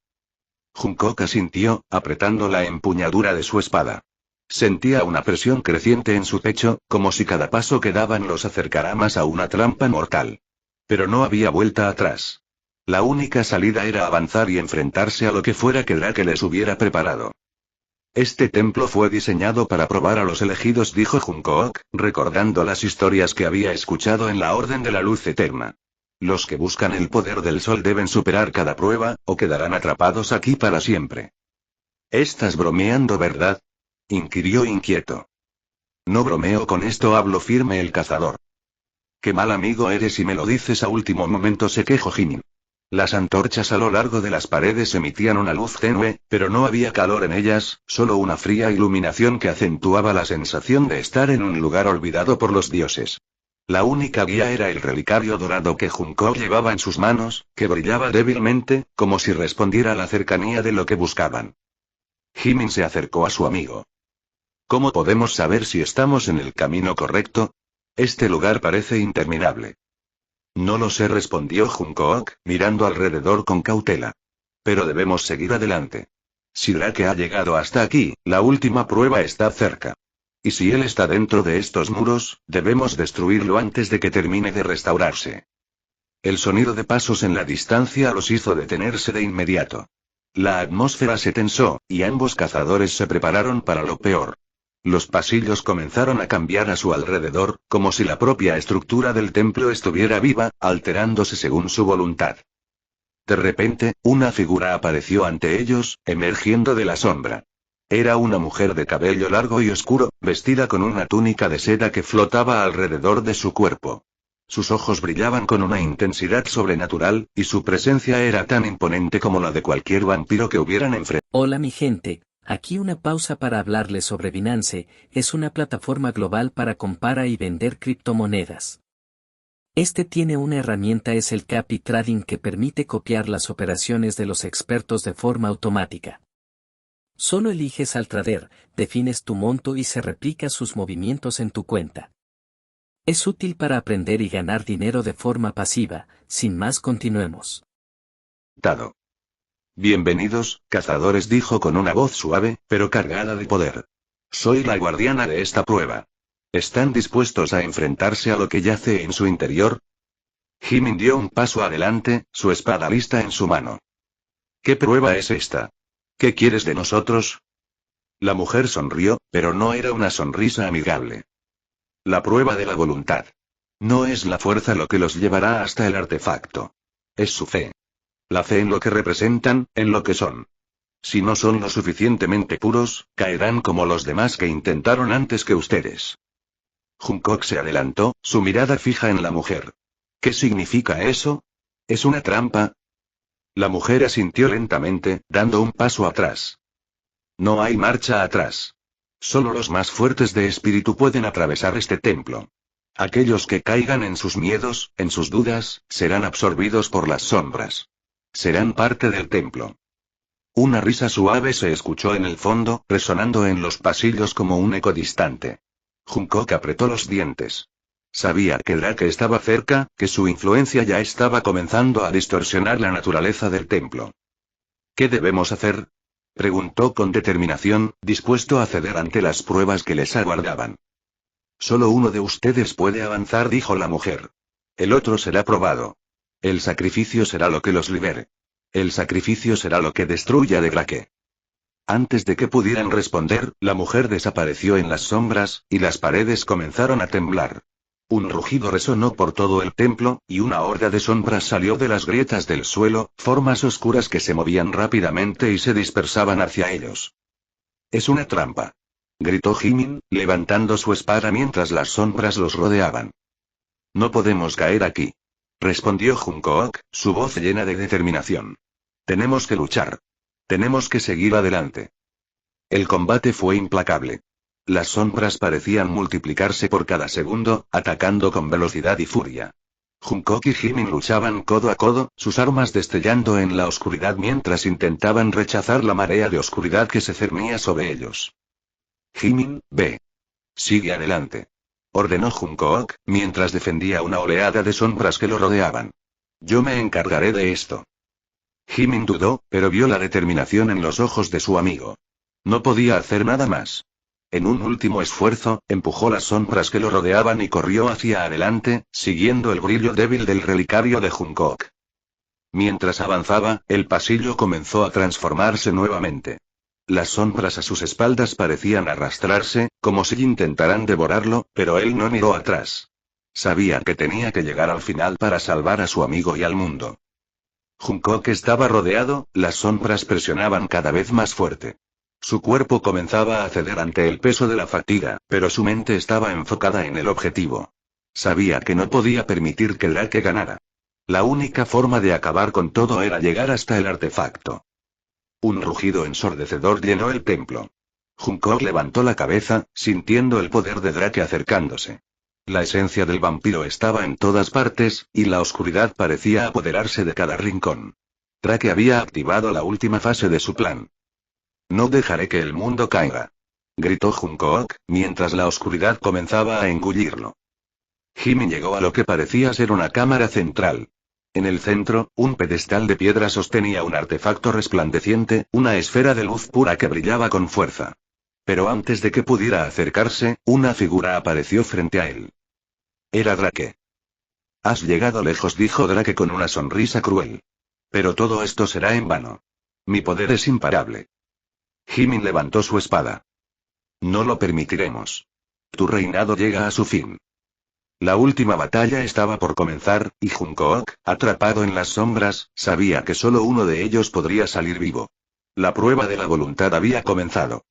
Jungkook asintió, apretando la empuñadura de su espada. Sentía una presión creciente en su pecho, como si cada paso que daban los acercara más a una trampa mortal. Pero no había vuelta atrás. La única salida era avanzar y enfrentarse a lo que fuera que Drake les hubiera preparado. «Este templo fue diseñado para probar a los elegidos», dijo Jungkook, recordando las historias que había escuchado en la Orden de la Luz Eterna. «Los que buscan el poder del sol deben superar cada prueba, o quedarán atrapados aquí para siempre». «¿Estás bromeando, verdad?», inquirió inquieto. «No bromeo con esto, hablo firme», el cazador. «Qué mal amigo eres y me lo dices a último momento», se quejó Jimin. Las antorchas a lo largo de las paredes emitían una luz tenue, pero no había calor en ellas, solo una fría iluminación que acentuaba la sensación de estar en un lugar olvidado por los dioses. La única guía era el relicario dorado que Jungkook llevaba en sus manos, que brillaba débilmente, como si respondiera a la cercanía de lo que buscaban. Jimin se acercó a su amigo. «¿Cómo podemos saber si estamos en el camino correcto? Este lugar parece interminable». «No lo sé», respondió Jungkook, mirando alrededor con cautela. «Pero debemos seguir adelante. Si Drake ha llegado hasta aquí, la última prueba está cerca. Y si él está dentro de estos muros, debemos destruirlo antes de que termine de restaurarse». El sonido de pasos en la distancia los hizo detenerse de inmediato. La atmósfera se tensó, y ambos cazadores se prepararon para lo peor. Los pasillos comenzaron a cambiar a su alrededor, como si la propia estructura del templo estuviera viva, alterándose según su voluntad. De repente, una figura apareció ante ellos, emergiendo de la sombra. Era una mujer de cabello largo y oscuro, vestida con una túnica de seda que flotaba alrededor de su cuerpo. Sus ojos brillaban con una intensidad sobrenatural, y su presencia era tan imponente como la de cualquier vampiro que hubieran enfrentado. Hola mi gente. Aquí una pausa para hablarles sobre Binance, es una plataforma global para comprar y vender criptomonedas. Este tiene una herramienta, es el copy trading, que permite copiar las operaciones de los expertos de forma automática. Solo eliges al trader, defines tu monto y se replica sus movimientos en tu cuenta. Es útil para aprender y ganar dinero de forma pasiva. Sin más, continuemos. Dado. «Bienvenidos, cazadores», dijo con una voz suave, pero cargada de poder. «Soy la guardiana de esta prueba. ¿Están dispuestos a enfrentarse a lo que yace en su interior?» Jimin dio un paso adelante, su espada lista en su mano. «¿Qué prueba es esta? ¿Qué quieres de nosotros?» La mujer sonrió, pero no era una sonrisa amigable. «La prueba de la voluntad. No es la fuerza lo que los llevará hasta el artefacto. Es su fe. La fe en lo que representan, en lo que son. Si no son lo suficientemente puros, caerán como los demás que intentaron antes que ustedes». Jungkook se adelantó, su mirada fija en la mujer. «¿Qué significa eso? ¿Es una trampa?» La mujer asintió lentamente, dando un paso atrás. «No hay marcha atrás. Solo los más fuertes de espíritu pueden atravesar este templo. Aquellos que caigan en sus miedos, en sus dudas, serán absorbidos por las sombras. Serán parte del templo. Una risa suave se escuchó en el fondo, resonando en los pasillos como un eco distante. Jungkook apretó los dientes. Sabía que Drake estaba cerca, que su influencia ya estaba comenzando a distorsionar la naturaleza del templo. ¿Qué debemos hacer?, preguntó con determinación, dispuesto a ceder ante las pruebas que les aguardaban. Solo uno de ustedes puede avanzar, dijo la mujer. El otro será probado. El sacrificio será lo que los libere. El sacrificio será lo que destruya de Drake. Antes de que pudieran responder, la mujer desapareció en las sombras, y las paredes comenzaron a temblar. Un rugido resonó por todo el templo, y una horda de sombras salió de las grietas del suelo, formas oscuras que se movían rápidamente y se dispersaban hacia ellos. Es una trampa, gritó Jimin, levantando su espada mientras las sombras los rodeaban. No podemos caer aquí, respondió Jungkook, su voz llena de determinación. Tenemos que luchar. Tenemos que seguir adelante. El combate fue implacable. Las sombras parecían multiplicarse por cada segundo, atacando con velocidad y furia. Jungkook y Jimin luchaban codo a codo, sus armas destellando en la oscuridad mientras intentaban rechazar la marea de oscuridad que se cernía sobre ellos. Jimin, ve. Sigue adelante, ordenó Jungkook, mientras defendía una oleada de sombras que lo rodeaban. Yo me encargaré de esto. Jimin dudó, pero vio la determinación en los ojos de su amigo. No podía hacer nada más. En un último esfuerzo, empujó las sombras que lo rodeaban y corrió hacia adelante, siguiendo el brillo débil del relicario de Jungkook. Mientras avanzaba, el pasillo comenzó a transformarse nuevamente. Las sombras a sus espaldas parecían arrastrarse, como si intentaran devorarlo, pero él no miró atrás. Sabía que tenía que llegar al final para salvar a su amigo y al mundo. Jungkook estaba rodeado, las sombras presionaban cada vez más fuerte. Su cuerpo comenzaba a ceder ante el peso de la fatiga, pero su mente estaba enfocada en el objetivo. Sabía que no podía permitir que Drake ganara. La única forma de acabar con todo era llegar hasta el artefacto. Un rugido ensordecedor llenó el templo. Jungkook levantó la cabeza, sintiendo el poder de Drake acercándose. La esencia del vampiro estaba en todas partes, y la oscuridad parecía apoderarse de cada rincón. Drake había activado la última fase de su plan. No dejaré que el mundo caiga, gritó Jungkook, mientras la oscuridad comenzaba a engullirlo. Jimin llegó a lo que parecía ser una cámara central. En el centro, un pedestal de piedra sostenía un artefacto resplandeciente, una esfera de luz pura que brillaba con fuerza. Pero antes de que pudiera acercarse, una figura apareció frente a él. Era Drake. Has llegado lejos, dijo Drake con una sonrisa cruel. Pero todo esto será en vano. Mi poder es imparable. Jimin levantó su espada. No lo permitiremos. Tu reinado llega a su fin. La última batalla estaba por comenzar, y Jungkook, atrapado en las sombras, sabía que solo uno de ellos podría salir vivo. La prueba de la voluntad había comenzado.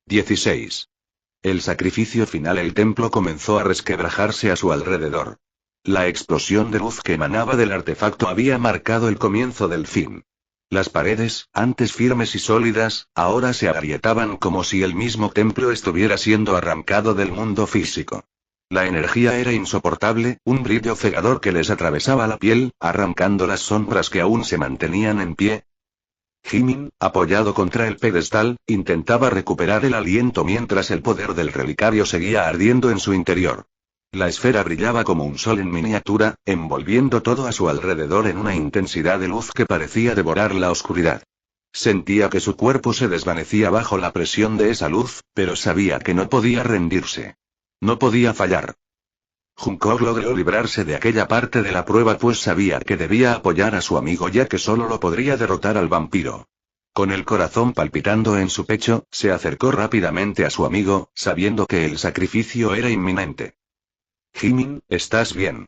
16. El sacrificio final. El templo comenzó a resquebrajarse a su alrededor. La explosión de luz que emanaba del artefacto había marcado el comienzo del fin. Las paredes, antes firmes y sólidas, ahora se agrietaban como si el mismo templo estuviera siendo arrancado del mundo físico. La energía era insoportable, un brillo cegador que les atravesaba la piel, arrancando las sombras que aún se mantenían en pie. Jimin, apoyado contra el pedestal, intentaba recuperar el aliento mientras el poder del relicario seguía ardiendo en su interior. La esfera brillaba como un sol en miniatura, envolviendo todo a su alrededor en una intensidad de luz que parecía devorar la oscuridad. Sentía que su cuerpo se desvanecía bajo la presión de esa luz, pero sabía que no podía rendirse. No podía fallar. Jungkook logró librarse de aquella parte de la prueba pues sabía que debía apoyar a su amigo ya que solo lo podría derrotar al vampiro. Con el corazón palpitando en su pecho, se acercó rápidamente a su amigo, sabiendo que el sacrificio era inminente. Jimin, ¿estás bien?,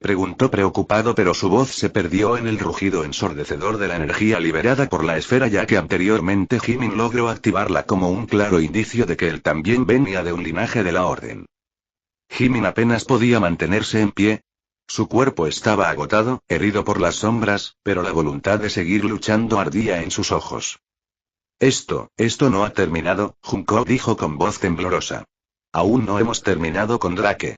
preguntó preocupado, pero su voz se perdió en el rugido ensordecedor de la energía liberada por la esfera ya que anteriormente Jimin logró activarla como un claro indicio de que él también venía de un linaje de la orden. Jimin apenas podía mantenerse en pie. Su cuerpo estaba agotado, herido por las sombras, pero la voluntad de seguir luchando ardía en sus ojos. Esto no ha terminado, Junko dijo con voz temblorosa. Aún no hemos terminado con Drake.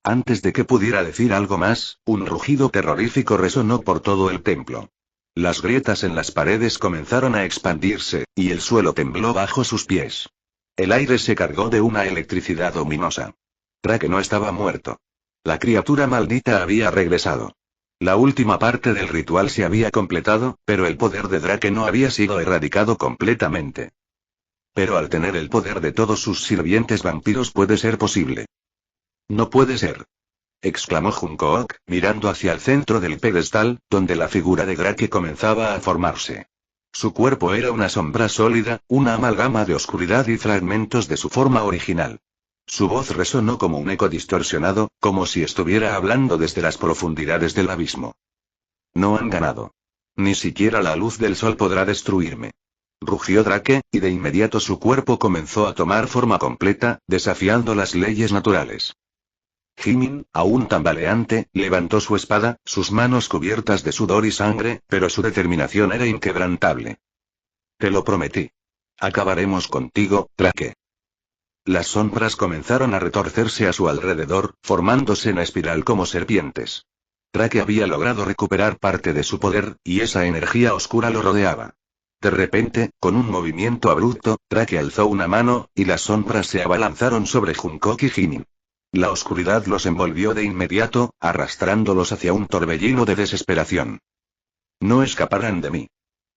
Antes de que pudiera decir algo más, un rugido terrorífico resonó por todo el templo. Las grietas en las paredes comenzaron a expandirse, y el suelo tembló bajo sus pies. El aire se cargó de una electricidad ominosa. Drake no estaba muerto. La criatura maldita había regresado. La última parte del ritual se había completado, pero el poder de Drake no había sido erradicado completamente. Pero al tener el poder de todos sus sirvientes vampiros puede ser posible. No puede ser. Exclamó Junko, mirando hacia el centro del pedestal, donde la figura de Drake comenzaba a formarse. Su cuerpo era una sombra sólida, una amalgama de oscuridad y fragmentos de su forma original. Su voz resonó como un eco distorsionado, como si estuviera hablando desde las profundidades del abismo. No han ganado. Ni siquiera la luz del sol podrá destruirme. Rugió Drake, y de inmediato su cuerpo comenzó a tomar forma completa, desafiando las leyes naturales. Jimin, aún tambaleante, levantó su espada, sus manos cubiertas de sudor y sangre, pero su determinación era inquebrantable. Te lo prometí. Acabaremos contigo, Drake. Las sombras comenzaron a retorcerse a su alrededor, formándose en espiral como serpientes. Drake había logrado recuperar parte de su poder, y esa energía oscura lo rodeaba. De repente, con un movimiento abrupto, Drake alzó una mano, y las sombras se abalanzaron sobre Junko y Jimin. La oscuridad los envolvió de inmediato, arrastrándolos hacia un torbellino de desesperación. No escaparán de mí.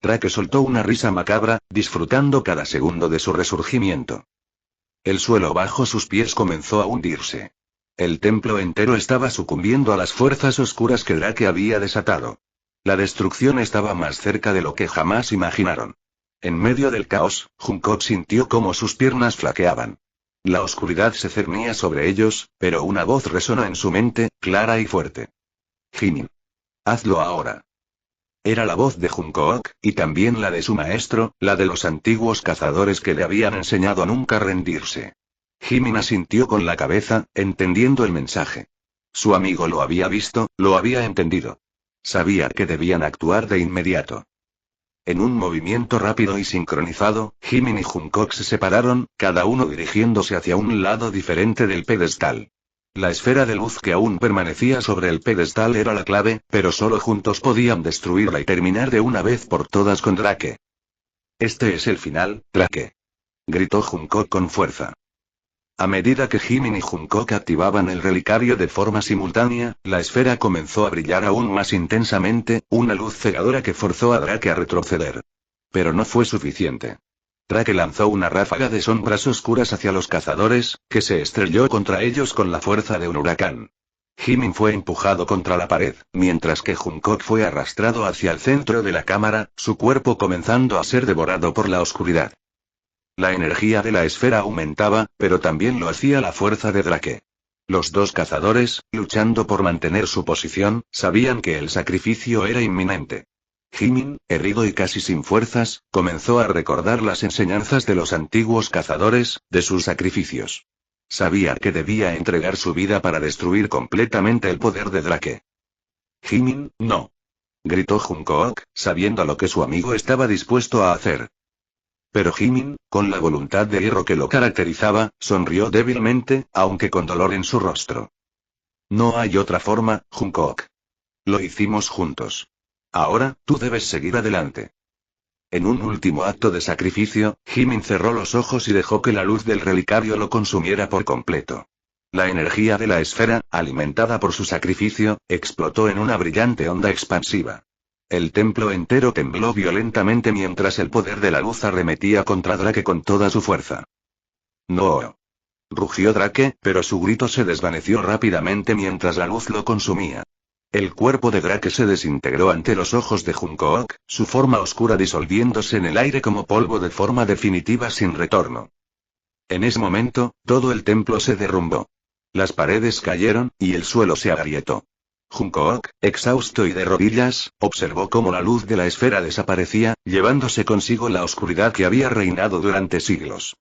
Drake soltó una risa macabra, disfrutando cada segundo de su resurgimiento. El suelo bajo sus pies comenzó a hundirse. El templo entero estaba sucumbiendo a las fuerzas oscuras que Drake había desatado. La destrucción estaba más cerca de lo que jamás imaginaron. En medio del caos, Junko sintió cómo sus piernas flaqueaban. La oscuridad se cernía sobre ellos, pero una voz resonó en su mente, clara y fuerte. Jimin. Hazlo ahora. Era la voz de Junko, y también la de su maestro, la de los antiguos cazadores que le habían enseñado a nunca rendirse. Jimin asintió con la cabeza, entendiendo el mensaje. Su amigo lo había visto, lo había entendido. Sabía que debían actuar de inmediato. En un movimiento rápido y sincronizado, Jimin y Junko se separaron, cada uno dirigiéndose hacia un lado diferente del pedestal. La esfera de luz que aún permanecía sobre el pedestal era la clave, pero solo juntos podían destruirla y terminar de una vez por todas con Drake. Este es el final, Drake. Gritó Junko con fuerza. A medida que Jimin y Junko activaban el relicario de forma simultánea, la esfera comenzó a brillar aún más intensamente, una luz cegadora que forzó a Drake a retroceder. Pero no fue suficiente. Drake lanzó una ráfaga de sombras oscuras hacia los cazadores, que se estrelló contra ellos con la fuerza de un huracán. Jimin fue empujado contra la pared, mientras que Junko fue arrastrado hacia el centro de la cámara, su cuerpo comenzando a ser devorado por la oscuridad. La energía de la esfera aumentaba, pero también lo hacía la fuerza de Drake. Los dos cazadores, luchando por mantener su posición, sabían que el sacrificio era inminente. Jimin, herido y casi sin fuerzas, comenzó a recordar las enseñanzas de los antiguos cazadores, de sus sacrificios. Sabía que debía entregar su vida para destruir completamente el poder de Drake. Jimin, no. Gritó Junko, sabiendo lo que su amigo estaba dispuesto a hacer. Pero Jimin, con la voluntad de hierro que lo caracterizaba, sonrió débilmente, aunque con dolor en su rostro. No hay otra forma, Junko. Lo hicimos juntos. Ahora, tú debes seguir adelante. En un último acto de sacrificio, Jimin cerró los ojos y dejó que la luz del relicario lo consumiera por completo. La energía de la esfera, alimentada por su sacrificio, explotó en una brillante onda expansiva. El templo entero tembló violentamente mientras el poder de la luz arremetía contra Drake con toda su fuerza. ¡No! Rugió Drake, pero su grito se desvaneció rápidamente mientras la luz lo consumía. El cuerpo de Drake se desintegró ante los ojos de Junko, su forma oscura disolviéndose en el aire como polvo de forma definitiva sin retorno. En ese momento, todo el templo se derrumbó. Las paredes cayeron, y el suelo se agrietó. Junko, exhausto y de rodillas, observó cómo la luz de la esfera desaparecía, llevándose consigo la oscuridad que había reinado durante siglos.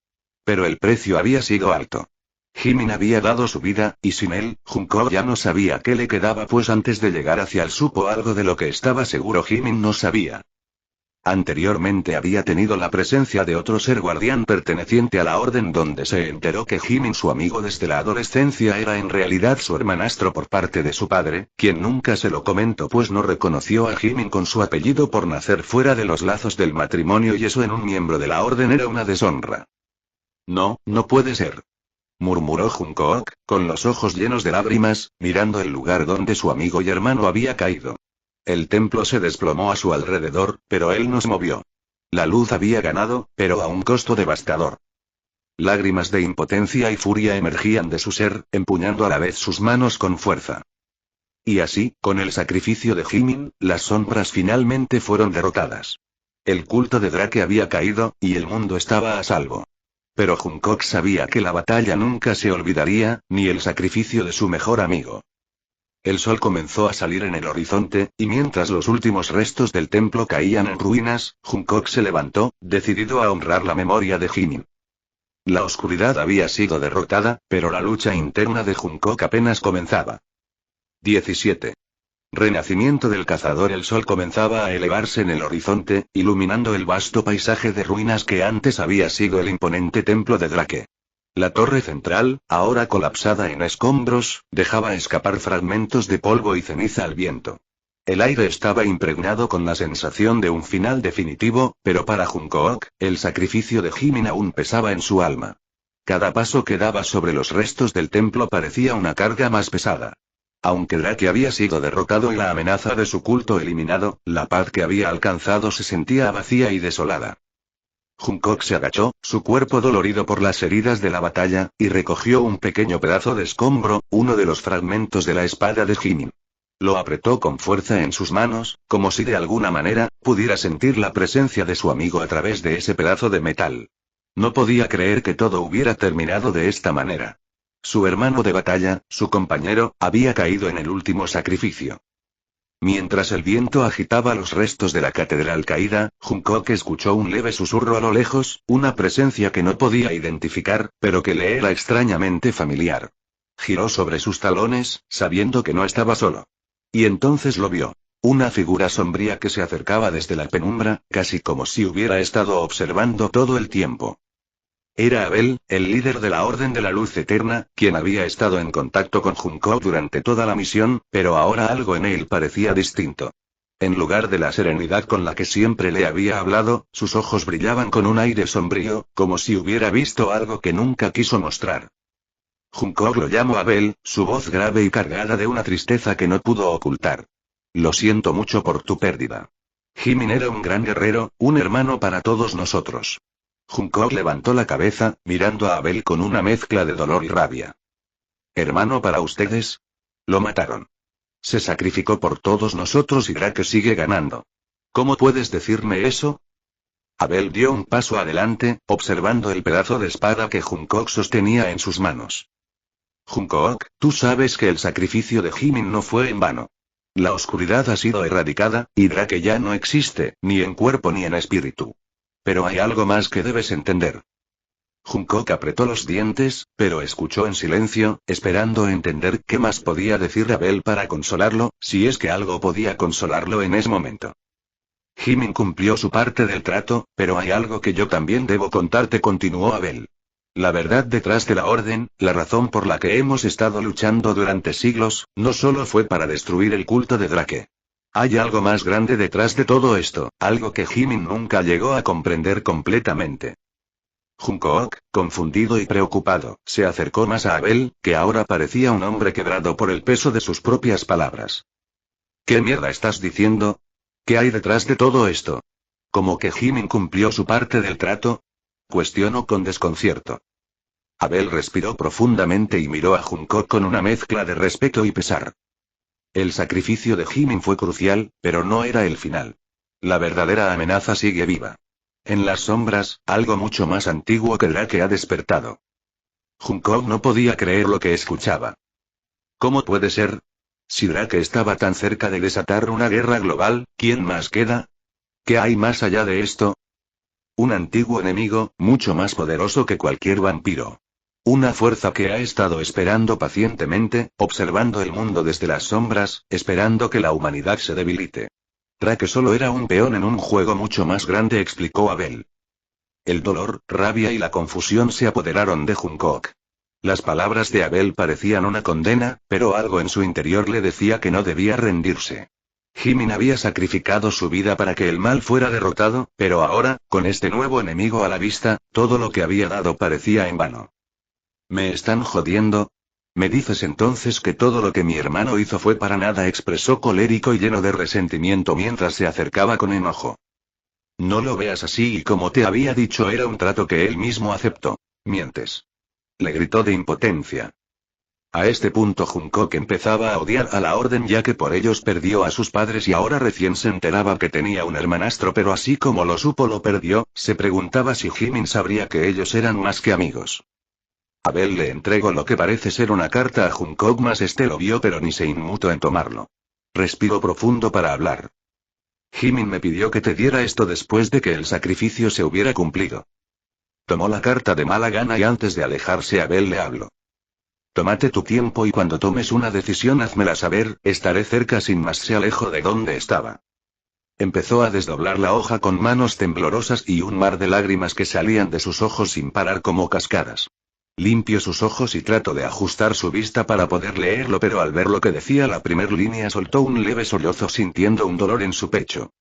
Pero el precio había sido alto. Jimin había dado su vida, y sin él, Junko ya no sabía qué le quedaba, pues antes de llegar hacia él supo algo de lo que estaba seguro Jimin no sabía. Anteriormente había tenido la presencia de otro ser guardián perteneciente a la orden, donde se enteró que Jimin, su amigo desde la adolescencia, era en realidad su hermanastro por parte de su padre, quien nunca se lo comentó pues no reconoció a Jimin con su apellido por nacer fuera de los lazos del matrimonio, y eso en un miembro de la orden era una deshonra. No, no puede ser, murmuró Jungkook, con los ojos llenos de lágrimas, mirando el lugar donde su amigo y hermano había caído. El templo se desplomó a su alrededor, pero él no se movió. La luz había ganado, pero a un costo devastador. Lágrimas de impotencia y furia emergían de su ser, empuñando a la vez sus manos con fuerza. Y así, con el sacrificio de Jimin, las sombras finalmente fueron derrotadas. El culto de Drake había caído, y el mundo estaba a salvo. Pero Jungkook sabía que la batalla nunca se olvidaría, ni el sacrificio de su mejor amigo. El sol comenzó a salir en el horizonte, y mientras los últimos restos del templo caían en ruinas, Jungkook se levantó, decidido a honrar la memoria de Jimin. La oscuridad había sido derrotada, pero la lucha interna de Jungkook apenas comenzaba. 17. Renacimiento del cazador. El sol comenzaba a elevarse en el horizonte, iluminando el vasto paisaje de ruinas que antes había sido el imponente templo de Drake. La torre central, ahora colapsada en escombros, dejaba escapar fragmentos de polvo y ceniza al viento. El aire estaba impregnado con la sensación de un final definitivo, pero para Jungkook, el sacrificio de Jimin aún pesaba en su alma. Cada paso que daba sobre los restos del templo parecía una carga más pesada. Aunque Drake había sido derrotado y la amenaza de su culto eliminado, la paz que había alcanzado se sentía vacía y desolada. Jungkook se agachó, su cuerpo dolorido por las heridas de la batalla, y recogió un pequeño pedazo de escombro, uno de los fragmentos de la espada de Jimin. Lo apretó con fuerza en sus manos, como si de alguna manera, pudiera sentir la presencia de su amigo a través de ese pedazo de metal. No podía creer que todo hubiera terminado de esta manera. Su hermano de batalla, su compañero, había caído en el último sacrificio. Mientras el viento agitaba los restos de la catedral caída, Jungkook escuchó un leve susurro a lo lejos, una presencia que no podía identificar, pero que le era extrañamente familiar. Giró sobre sus talones, sabiendo que no estaba solo. Y entonces lo vio. Una figura sombría que se acercaba desde la penumbra, casi como si hubiera estado observando todo el tiempo. Era Abel, el líder de la Orden de la Luz Eterna, quien había estado en contacto con Jungkook durante toda la misión, pero ahora algo en él parecía distinto. En lugar de la serenidad con la que siempre le había hablado, sus ojos brillaban con un aire sombrío, como si hubiera visto algo que nunca quiso mostrar. Jungkook lo llamó Abel, su voz grave y cargada de una tristeza que no pudo ocultar. Lo siento mucho por tu pérdida. Jimin era un gran guerrero, un hermano para todos nosotros. Jungkook levantó la cabeza, mirando a Abel con una mezcla de dolor y rabia. ¿Hermano para ustedes? Lo mataron. Se sacrificó por todos nosotros y Drake sigue ganando. ¿Cómo puedes decirme eso? Abel dio un paso adelante, observando el pedazo de espada que Jungkook sostenía en sus manos. Jungkook, tú sabes que el sacrificio de Jimin no fue en vano. La oscuridad ha sido erradicada, y Drake ya no existe, ni en cuerpo ni en espíritu. Pero hay algo más que debes entender. Jungkook apretó los dientes, pero escuchó en silencio, esperando entender qué más podía decir Abel para consolarlo, si es que algo podía consolarlo en ese momento. Jimin cumplió su parte del trato, pero hay algo que yo también debo contarte, continuó Abel. La verdad detrás de la orden, la razón por la que hemos estado luchando durante siglos, no solo fue para destruir el culto de Drake. Hay algo más grande detrás de todo esto, algo que Jimin nunca llegó a comprender completamente. Jungkook, confundido y preocupado, se acercó más a Abel, que ahora parecía un hombre quebrado por el peso de sus propias palabras. ¿Qué mierda estás diciendo? ¿Qué hay detrás de todo esto? ¿Cómo que Jimin cumplió su parte del trato? Cuestionó con desconcierto. Abel respiró profundamente y miró a Jungkook con una mezcla de respeto y pesar. El sacrificio de Jimin fue crucial, pero no era el final. La verdadera amenaza sigue viva. En las sombras, algo mucho más antiguo que Drake ha despertado. Jungkook no podía creer lo que escuchaba. ¿Cómo puede ser? Si Drake estaba tan cerca de desatar una guerra global, ¿quién más queda? ¿Qué hay más allá de esto? Un antiguo enemigo, mucho más poderoso que cualquier vampiro. Una fuerza que ha estado esperando pacientemente, observando el mundo desde las sombras, esperando que la humanidad se debilite. Drake solo era un peón en un juego mucho más grande, explicó Abel. El dolor, rabia y la confusión se apoderaron de Jungkook. Las palabras de Abel parecían una condena, pero algo en su interior le decía que no debía rendirse. Jimin había sacrificado su vida para que el mal fuera derrotado, pero ahora, con este nuevo enemigo a la vista, todo lo que había dado parecía en vano. ¿Me están jodiendo? ¿Me dices entonces que todo lo que mi hermano hizo fue para nada?, expresó colérico y lleno de resentimiento mientras se acercaba con enojo. No lo veas así, y como te había dicho, era un trato que él mismo aceptó. Mientes. Le gritó de impotencia. A este punto Jungkook empezaba a odiar a la orden, ya que por ellos perdió a sus padres y ahora recién se enteraba que tenía un hermanastro, pero así como lo supo lo perdió. Se preguntaba si Jimin sabría que ellos eran más que amigos. Abel le entregó lo que parece ser una carta a Jungkook, mas este lo vio pero ni se inmutó en tomarlo. Respiró profundo para hablar. Jimin me pidió que te diera esto después de que el sacrificio se hubiera cumplido. Tomó la carta de mala gana y antes de alejarse Abel le habló. Tómate tu tiempo y cuando tomes una decisión házmela saber, estaré cerca. Sin más se alejó de donde estaba. Empezó a desdoblar la hoja con manos temblorosas y un mar de lágrimas que salían de sus ojos sin parar como cascadas. Limpió sus ojos y trató de ajustar su vista para poder leerlo, pero al ver lo que decía la primer línea soltó un leve sollozo sintiendo un dolor en su pecho.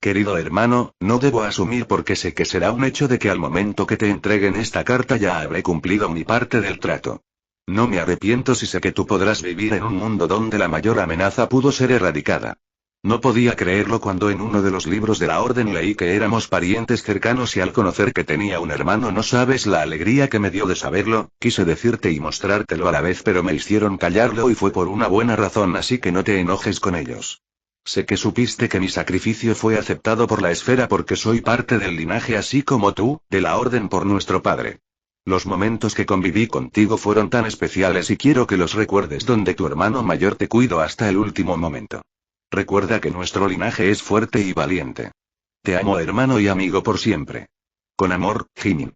Querido hermano, no debo asumir porque sé que será un hecho de que al momento que te entreguen esta carta ya habré cumplido mi parte del trato. No me arrepiento si sé que tú podrás vivir en un mundo donde la mayor amenaza pudo ser erradicada. No podía creerlo cuando en uno de los libros de la orden leí que éramos parientes cercanos y al conocer que tenía un hermano no sabes la alegría que me dio de saberlo. Quise decirte y mostrártelo a la vez pero me hicieron callarlo y fue por una buena razón, así que no te enojes con ellos. Sé que supiste que mi sacrificio fue aceptado por la esfera porque soy parte del linaje así como tú, de la orden por nuestro padre. Los momentos que conviví contigo fueron tan especiales y quiero que los recuerdes donde tu hermano mayor te cuidó hasta el último momento. Recuerda que nuestro linaje es fuerte y valiente. Te amo hermano y amigo por siempre. Con amor, Jimin.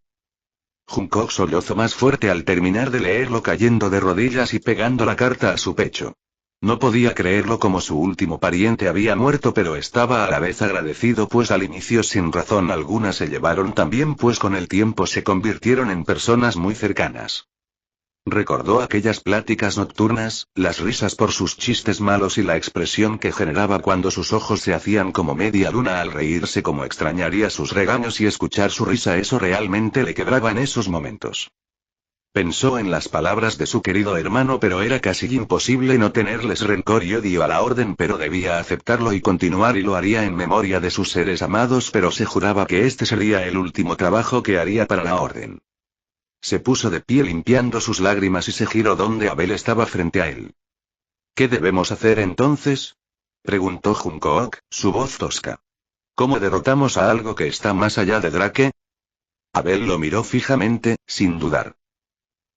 Jungkook sollozó más fuerte al terminar de leerlo, cayendo de rodillas y pegando la carta a su pecho. No podía creerlo, como su último pariente había muerto, pero estaba a la vez agradecido, pues al inicio sin razón alguna se llevaron tan bien, pues con el tiempo se convirtieron en personas muy cercanas. Recordó aquellas pláticas nocturnas, las risas por sus chistes malos y la expresión que generaba cuando sus ojos se hacían como media luna al reírse, como extrañaría sus regaños y escuchar su risa. Eso realmente le quebraba en esos momentos. Pensó en las palabras de su querido hermano, pero era casi imposible no tenerles rencor y odio a la orden, pero debía aceptarlo y continuar, y lo haría en memoria de sus seres amados, pero se juraba que este sería el último trabajo que haría para la orden. Se puso de pie limpiando sus lágrimas y se giró donde Abel estaba frente a él. ¿Qué debemos hacer entonces?, preguntó Jungkook, su voz tosca. ¿Cómo derrotamos a algo que está más allá de Drake? Abel lo miró fijamente, sin dudar.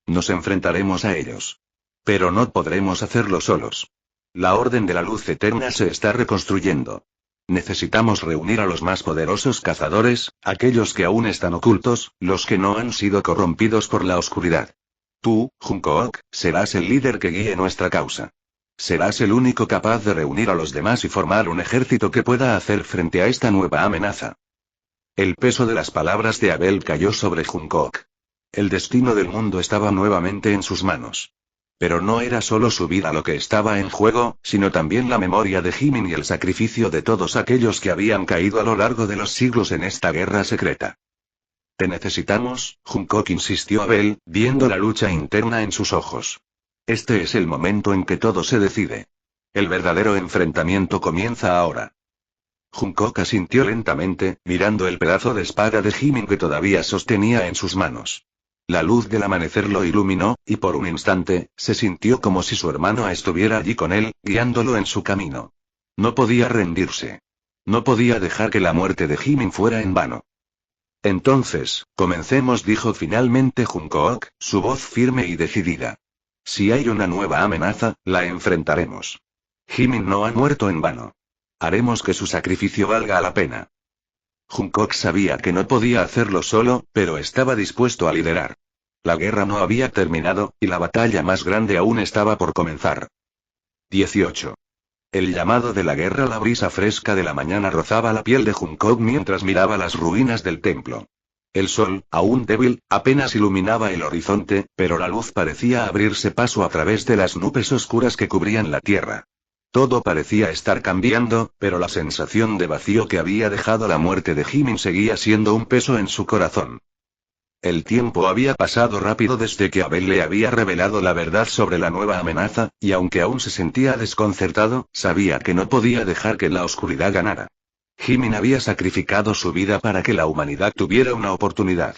Nos enfrentaremos a ellos. Pero no podremos hacerlo solos. La Orden de la Luz Eterna se está reconstruyendo. Necesitamos reunir a los más poderosos cazadores, aquellos que aún están ocultos, los que no han sido corrompidos por la oscuridad. Tú, Jungkook, serás el líder que guíe nuestra causa. Serás el único capaz de reunir a los demás y formar un ejército que pueda hacer frente a esta nueva amenaza. El peso de las palabras de Abel cayó sobre Jungkook. El destino del mundo estaba nuevamente en sus manos. Pero no era solo su vida lo que estaba en juego, sino también la memoria de Jimin y el sacrificio de todos aquellos que habían caído a lo largo de los siglos en esta guerra secreta. Te necesitamos, Jungkook, insistió Abel, viendo la lucha interna en sus ojos. Este es el momento en que todo se decide. El verdadero enfrentamiento comienza ahora. Jungkook asintió lentamente, mirando el pedazo de espada de Jimin que todavía sostenía en sus manos. La luz del amanecer lo iluminó, y por un instante, se sintió como si su hermano estuviera allí con él, guiándolo en su camino. No podía rendirse. No podía dejar que la muerte de Jimin fuera en vano. Entonces, comencemos, dijo finalmente Jungkook, su voz firme y decidida. Si hay una nueva amenaza, la enfrentaremos. Jimin no ha muerto en vano. Haremos que su sacrificio valga la pena. Jungkook sabía que no podía hacerlo solo, pero estaba dispuesto a liderar. La guerra no había terminado, y la batalla más grande aún estaba por comenzar. 18. El llamado de la guerra, la brisa fresca de la mañana rozaba la piel de Hancock mientras miraba las ruinas del templo. El sol, aún débil, apenas iluminaba el horizonte, pero la luz parecía abrirse paso a través de las nubes oscuras que cubrían la tierra. Todo parecía estar cambiando, pero la sensación de vacío que había dejado la muerte de Jimin seguía siendo un peso en su corazón. El tiempo había pasado rápido desde que Abel le había revelado la verdad sobre la nueva amenaza, y aunque aún se sentía desconcertado, sabía que no podía dejar que la oscuridad ganara. Jimin había sacrificado su vida para que la humanidad tuviera una oportunidad.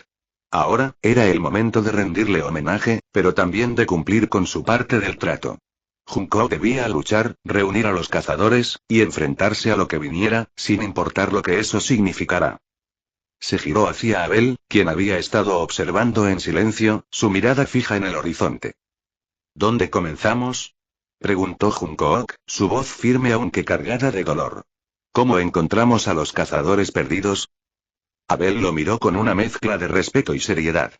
Ahora, era el momento de rendirle homenaje, pero también de cumplir con su parte del trato. Junko debía luchar, reunir a los cazadores, y enfrentarse a lo que viniera, sin importar lo que eso significara. Se giró hacia Abel, quien había estado observando en silencio, su mirada fija en el horizonte. ¿Dónde comenzamos?, preguntó Hancock, su voz firme aunque cargada de dolor. ¿Cómo encontramos a los cazadores perdidos? Abel lo miró con una mezcla de respeto y seriedad.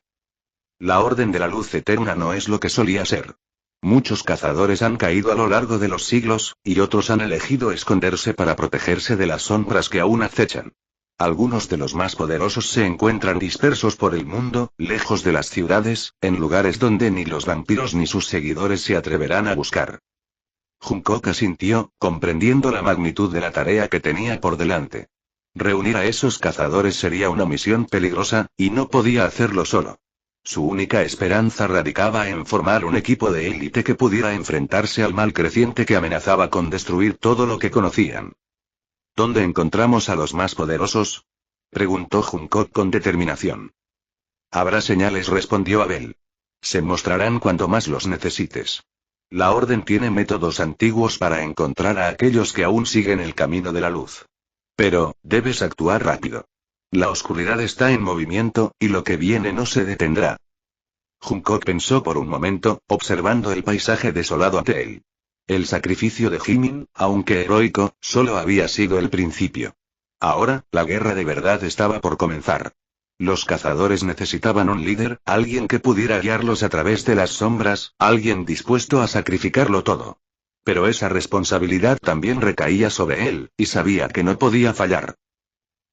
La Orden de la Luz Eterna no es lo que solía ser. Muchos cazadores han caído a lo largo de los siglos, y otros han elegido esconderse para protegerse de las sombras que aún acechan. Algunos de los más poderosos se encuentran dispersos por el mundo, lejos de las ciudades, en lugares donde ni los vampiros ni sus seguidores se atreverán a buscar. Hancock asintió, comprendiendo la magnitud de la tarea que tenía por delante. Reunir a esos cazadores sería una misión peligrosa, y no podía hacerlo solo. Su única esperanza radicaba en formar un equipo de élite que pudiera enfrentarse al mal creciente que amenazaba con destruir todo lo que conocían. ¿Dónde encontramos a los más poderosos?, preguntó Hancock con determinación. Habrá señales, respondió Abel. Se mostrarán cuando más los necesites. La Orden tiene métodos antiguos para encontrar a aquellos que aún siguen el camino de la luz. Pero, debes actuar rápido. La oscuridad está en movimiento, y lo que viene no se detendrá. Hancock pensó por un momento, observando el paisaje desolado ante él. El sacrificio de Jimin, aunque heroico, solo había sido el principio. Ahora, la guerra de verdad estaba por comenzar. Los cazadores necesitaban un líder, alguien que pudiera guiarlos a través de las sombras, alguien dispuesto a sacrificarlo todo. Pero esa responsabilidad también recaía sobre él, y sabía que no podía fallar.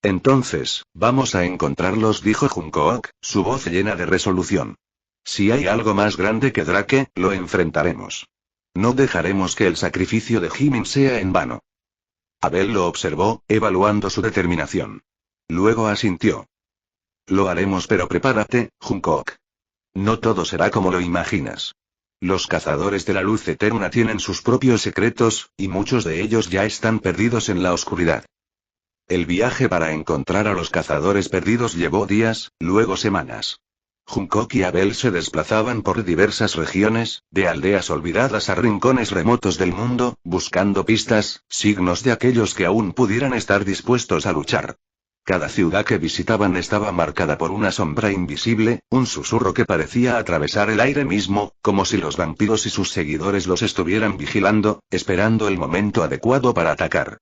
Entonces, vamos a encontrarlos, dijo Hancock, su voz llena de resolución. Si hay algo más grande que Drake, lo enfrentaremos. No dejaremos que el sacrificio de Jimin sea en vano. Abel lo observó, evaluando su determinación. Luego asintió. Lo haremos, pero prepárate, Hancock. No todo será como lo imaginas. Los cazadores de la luz eterna tienen sus propios secretos, y muchos de ellos ya están perdidos en la oscuridad. El viaje para encontrar a los cazadores perdidos llevó días, luego semanas. Hancock y Abel se desplazaban por diversas regiones, de aldeas olvidadas a rincones remotos del mundo, buscando pistas, signos de aquellos que aún pudieran estar dispuestos a luchar. Cada ciudad que visitaban estaba marcada por una sombra invisible, un susurro que parecía atravesar el aire mismo, como si los vampiros y sus seguidores los estuvieran vigilando, esperando el momento adecuado para atacar.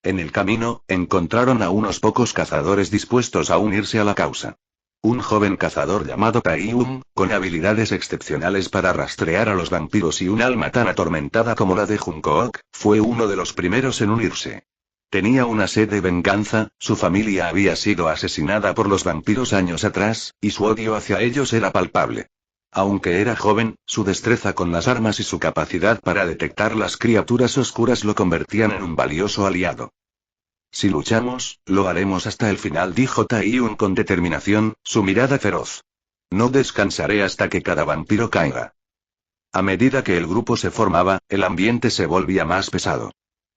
En el camino, encontraron a unos pocos cazadores dispuestos a unirse a la causa. Un joven cazador llamado Taeyun, con habilidades excepcionales para rastrear a los vampiros y un alma tan atormentada como la de Hancock, fue uno de los primeros en unirse. Tenía una sed de venganza, su familia había sido asesinada por los vampiros años atrás, y su odio hacia ellos era palpable. Aunque era joven, su destreza con las armas y su capacidad para detectar las criaturas oscuras lo convertían en un valioso aliado. Si luchamos, lo haremos hasta el final, dijo Taeyun con determinación, su mirada feroz. No descansaré hasta que cada vampiro caiga. A medida que el grupo se formaba, el ambiente se volvía más pesado.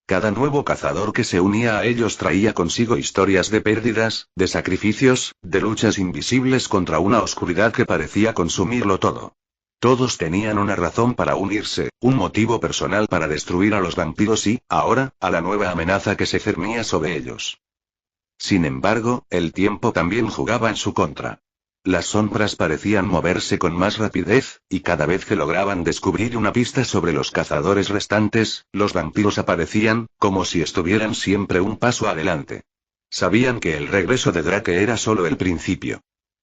Cada nuevo cazador que se unía a ellos traía consigo historias de pérdidas, de sacrificios, de luchas invisibles contra una oscuridad que parecía consumirlo todo. Todos tenían una razón para unirse, un motivo personal para destruir a los vampiros y, ahora, a la nueva amenaza que se cernía sobre ellos. Sin embargo, el tiempo también jugaba en su contra. Las sombras parecían moverse con más rapidez, y cada vez que lograban descubrir una pista sobre los cazadores restantes, los vampiros aparecían, como si estuvieran siempre un paso adelante. Sabían que el regreso de Drake era solo el principio.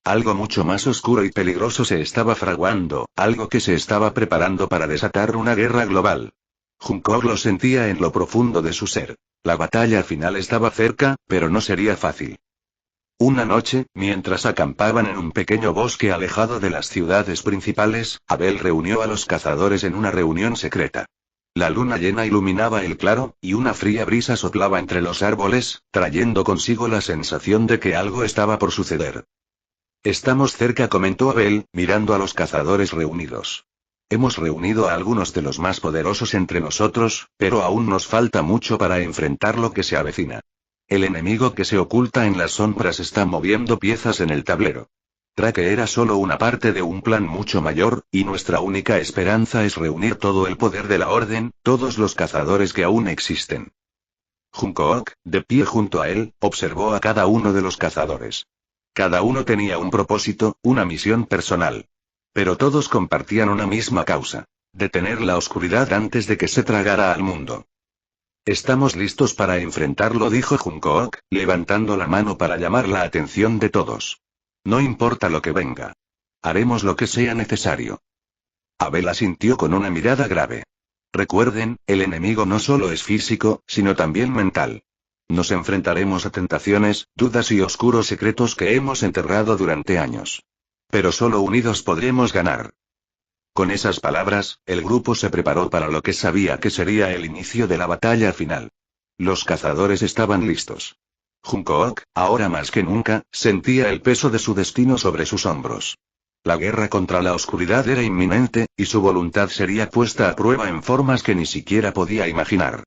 Algo mucho más oscuro y peligroso se estaba fraguando, algo que se estaba preparando para desatar una guerra global. Junkok lo sentía en lo profundo de su ser. La batalla final estaba cerca, pero no sería fácil. Una noche, mientras acampaban en un pequeño bosque alejado de las ciudades principales, Abel reunió a los cazadores en una reunión secreta. La luna llena iluminaba el claro, y una fría brisa soplaba entre los árboles, trayendo consigo la sensación de que algo estaba por suceder. Estamos cerca, comentó Abel, mirando a los cazadores reunidos. Hemos reunido a algunos de los más poderosos entre nosotros, pero aún nos falta mucho para enfrentar lo que se avecina. El enemigo que se oculta en las sombras está moviendo piezas en el tablero. Traque era solo una parte de un plan mucho mayor, y nuestra única esperanza es reunir todo el poder de la Orden, todos los cazadores que aún existen. Junkok, de pie junto a él, observó a cada uno de los cazadores. Cada uno tenía un propósito, una misión personal. Pero todos compartían una misma causa: detener la oscuridad antes de que se tragara al mundo. Estamos listos para enfrentarlo, dijo Junkok, levantando la mano para llamar la atención de todos. No importa lo que venga. Haremos lo que sea necesario. Abel asintió con una mirada grave. Recuerden, el enemigo no solo es físico, sino también mental. Nos enfrentaremos a tentaciones, dudas y oscuros secretos que hemos enterrado durante años. Pero solo unidos podremos ganar. Con esas palabras, el grupo se preparó para lo que sabía que sería el inicio de la batalla final. Los cazadores estaban listos. Junkok, ahora más que nunca, sentía el peso de su destino sobre sus hombros. La guerra contra la oscuridad era inminente, y su voluntad sería puesta a prueba en formas que ni siquiera podía imaginar.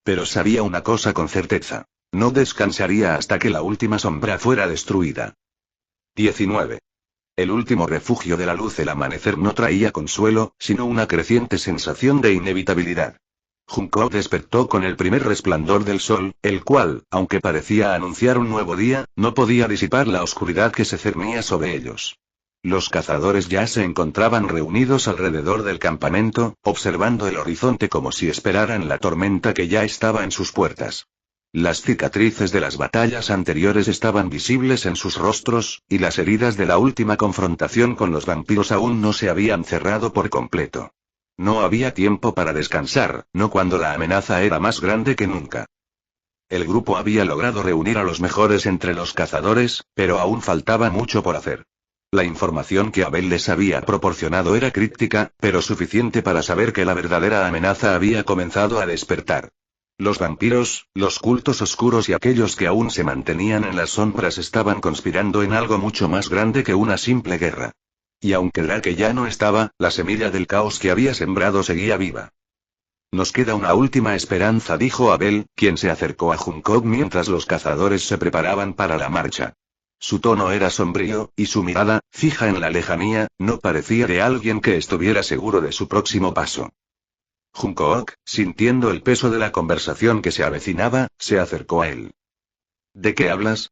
Pero sabía una cosa con certeza: no descansaría hasta que la última sombra fuera destruida. 19. El último refugio de la luz. El amanecer no traía consuelo, sino una creciente sensación de inevitabilidad. Junkok despertó con el primer resplandor del sol, el cual, aunque parecía anunciar un nuevo día, no podía disipar la oscuridad que se cernía sobre ellos. Los cazadores ya se encontraban reunidos alrededor del campamento, observando el horizonte como si esperaran la tormenta que ya estaba en sus puertas. Las cicatrices de las batallas anteriores estaban visibles en sus rostros, y las heridas de la última confrontación con los vampiros aún no se habían cerrado por completo. No había tiempo para descansar, no cuando la amenaza era más grande que nunca. El grupo había logrado reunir a los mejores entre los cazadores, pero aún faltaba mucho por hacer. La información que Abel les había proporcionado era críptica, pero suficiente para saber que la verdadera amenaza había comenzado a despertar. Los vampiros, los cultos oscuros y aquellos que aún se mantenían en las sombras estaban conspirando en algo mucho más grande que una simple guerra. Y aunque Drake ya no estaba, la semilla del caos que había sembrado seguía viva. Nos queda una última esperanza, dijo Abel, quien se acercó a Junkok mientras los cazadores se preparaban para la marcha. Su tono era sombrío, y su mirada, fija en la lejanía, no parecía de alguien que estuviera seguro de su próximo paso. Junkok, sintiendo el peso de la conversación que se avecinaba, se acercó a él. ¿De qué hablas?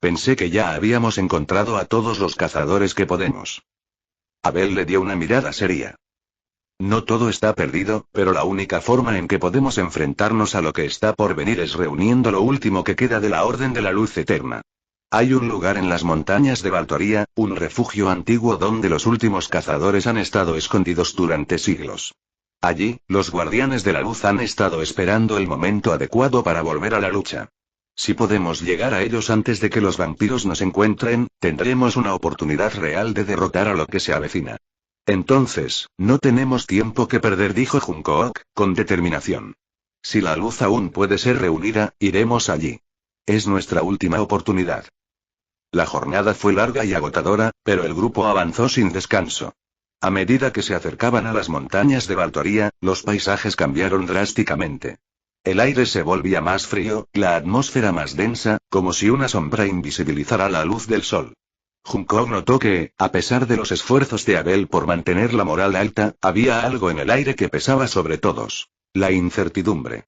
Pensé que ya habíamos encontrado a todos los cazadores que podemos. Abel le dio una mirada seria. No todo está perdido, pero la única forma en que podemos enfrentarnos a lo que está por venir es reuniendo lo último que queda de la Orden de la Luz Eterna. Hay un lugar en las montañas de Valtoria, un refugio antiguo donde los últimos cazadores han estado escondidos durante siglos. Allí, los guardianes de la luz han estado esperando el momento adecuado para volver a la lucha. Si podemos llegar a ellos antes de que los vampiros nos encuentren, tendremos una oportunidad real de derrotar a lo que se avecina. Entonces, no tenemos tiempo que perder, dijo Junkok, con determinación. Si la luz aún puede ser reunida, iremos allí. Es nuestra última oportunidad. La jornada fue larga y agotadora, pero el grupo avanzó sin descanso. A medida que se acercaban a las montañas de Valtoria, los paisajes cambiaron drásticamente. El aire se volvía más frío, la atmósfera más densa, como si una sombra invisibilizara la luz del sol. Junkok notó que, a pesar de los esfuerzos de Abel por mantener la moral alta, había algo en el aire que pesaba sobre todos: la incertidumbre.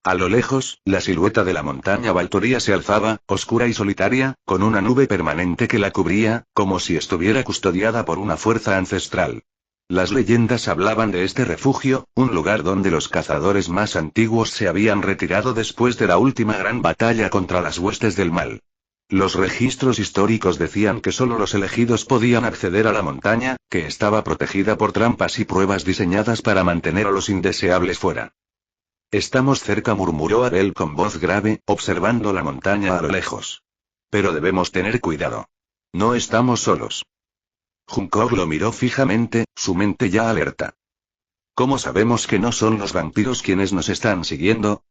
A lo lejos, la silueta de la montaña Valtoria se alzaba, oscura y solitaria, con una nube permanente que la cubría, como si estuviera custodiada por una fuerza ancestral. Las leyendas hablaban de este refugio, un lugar donde los cazadores más antiguos se habían retirado después de la última gran batalla contra las huestes del mal. Los registros históricos decían que solo los elegidos podían acceder a la montaña, que estaba protegida por trampas y pruebas diseñadas para mantener a los indeseables fuera. Estamos cerca, murmuró Abel con voz grave, observando la montaña a lo lejos. Pero debemos tener cuidado. No estamos solos. Junkok lo miró fijamente, su mente ya alerta. ¿Cómo sabemos que no son los vampiros quienes nos están siguiendo?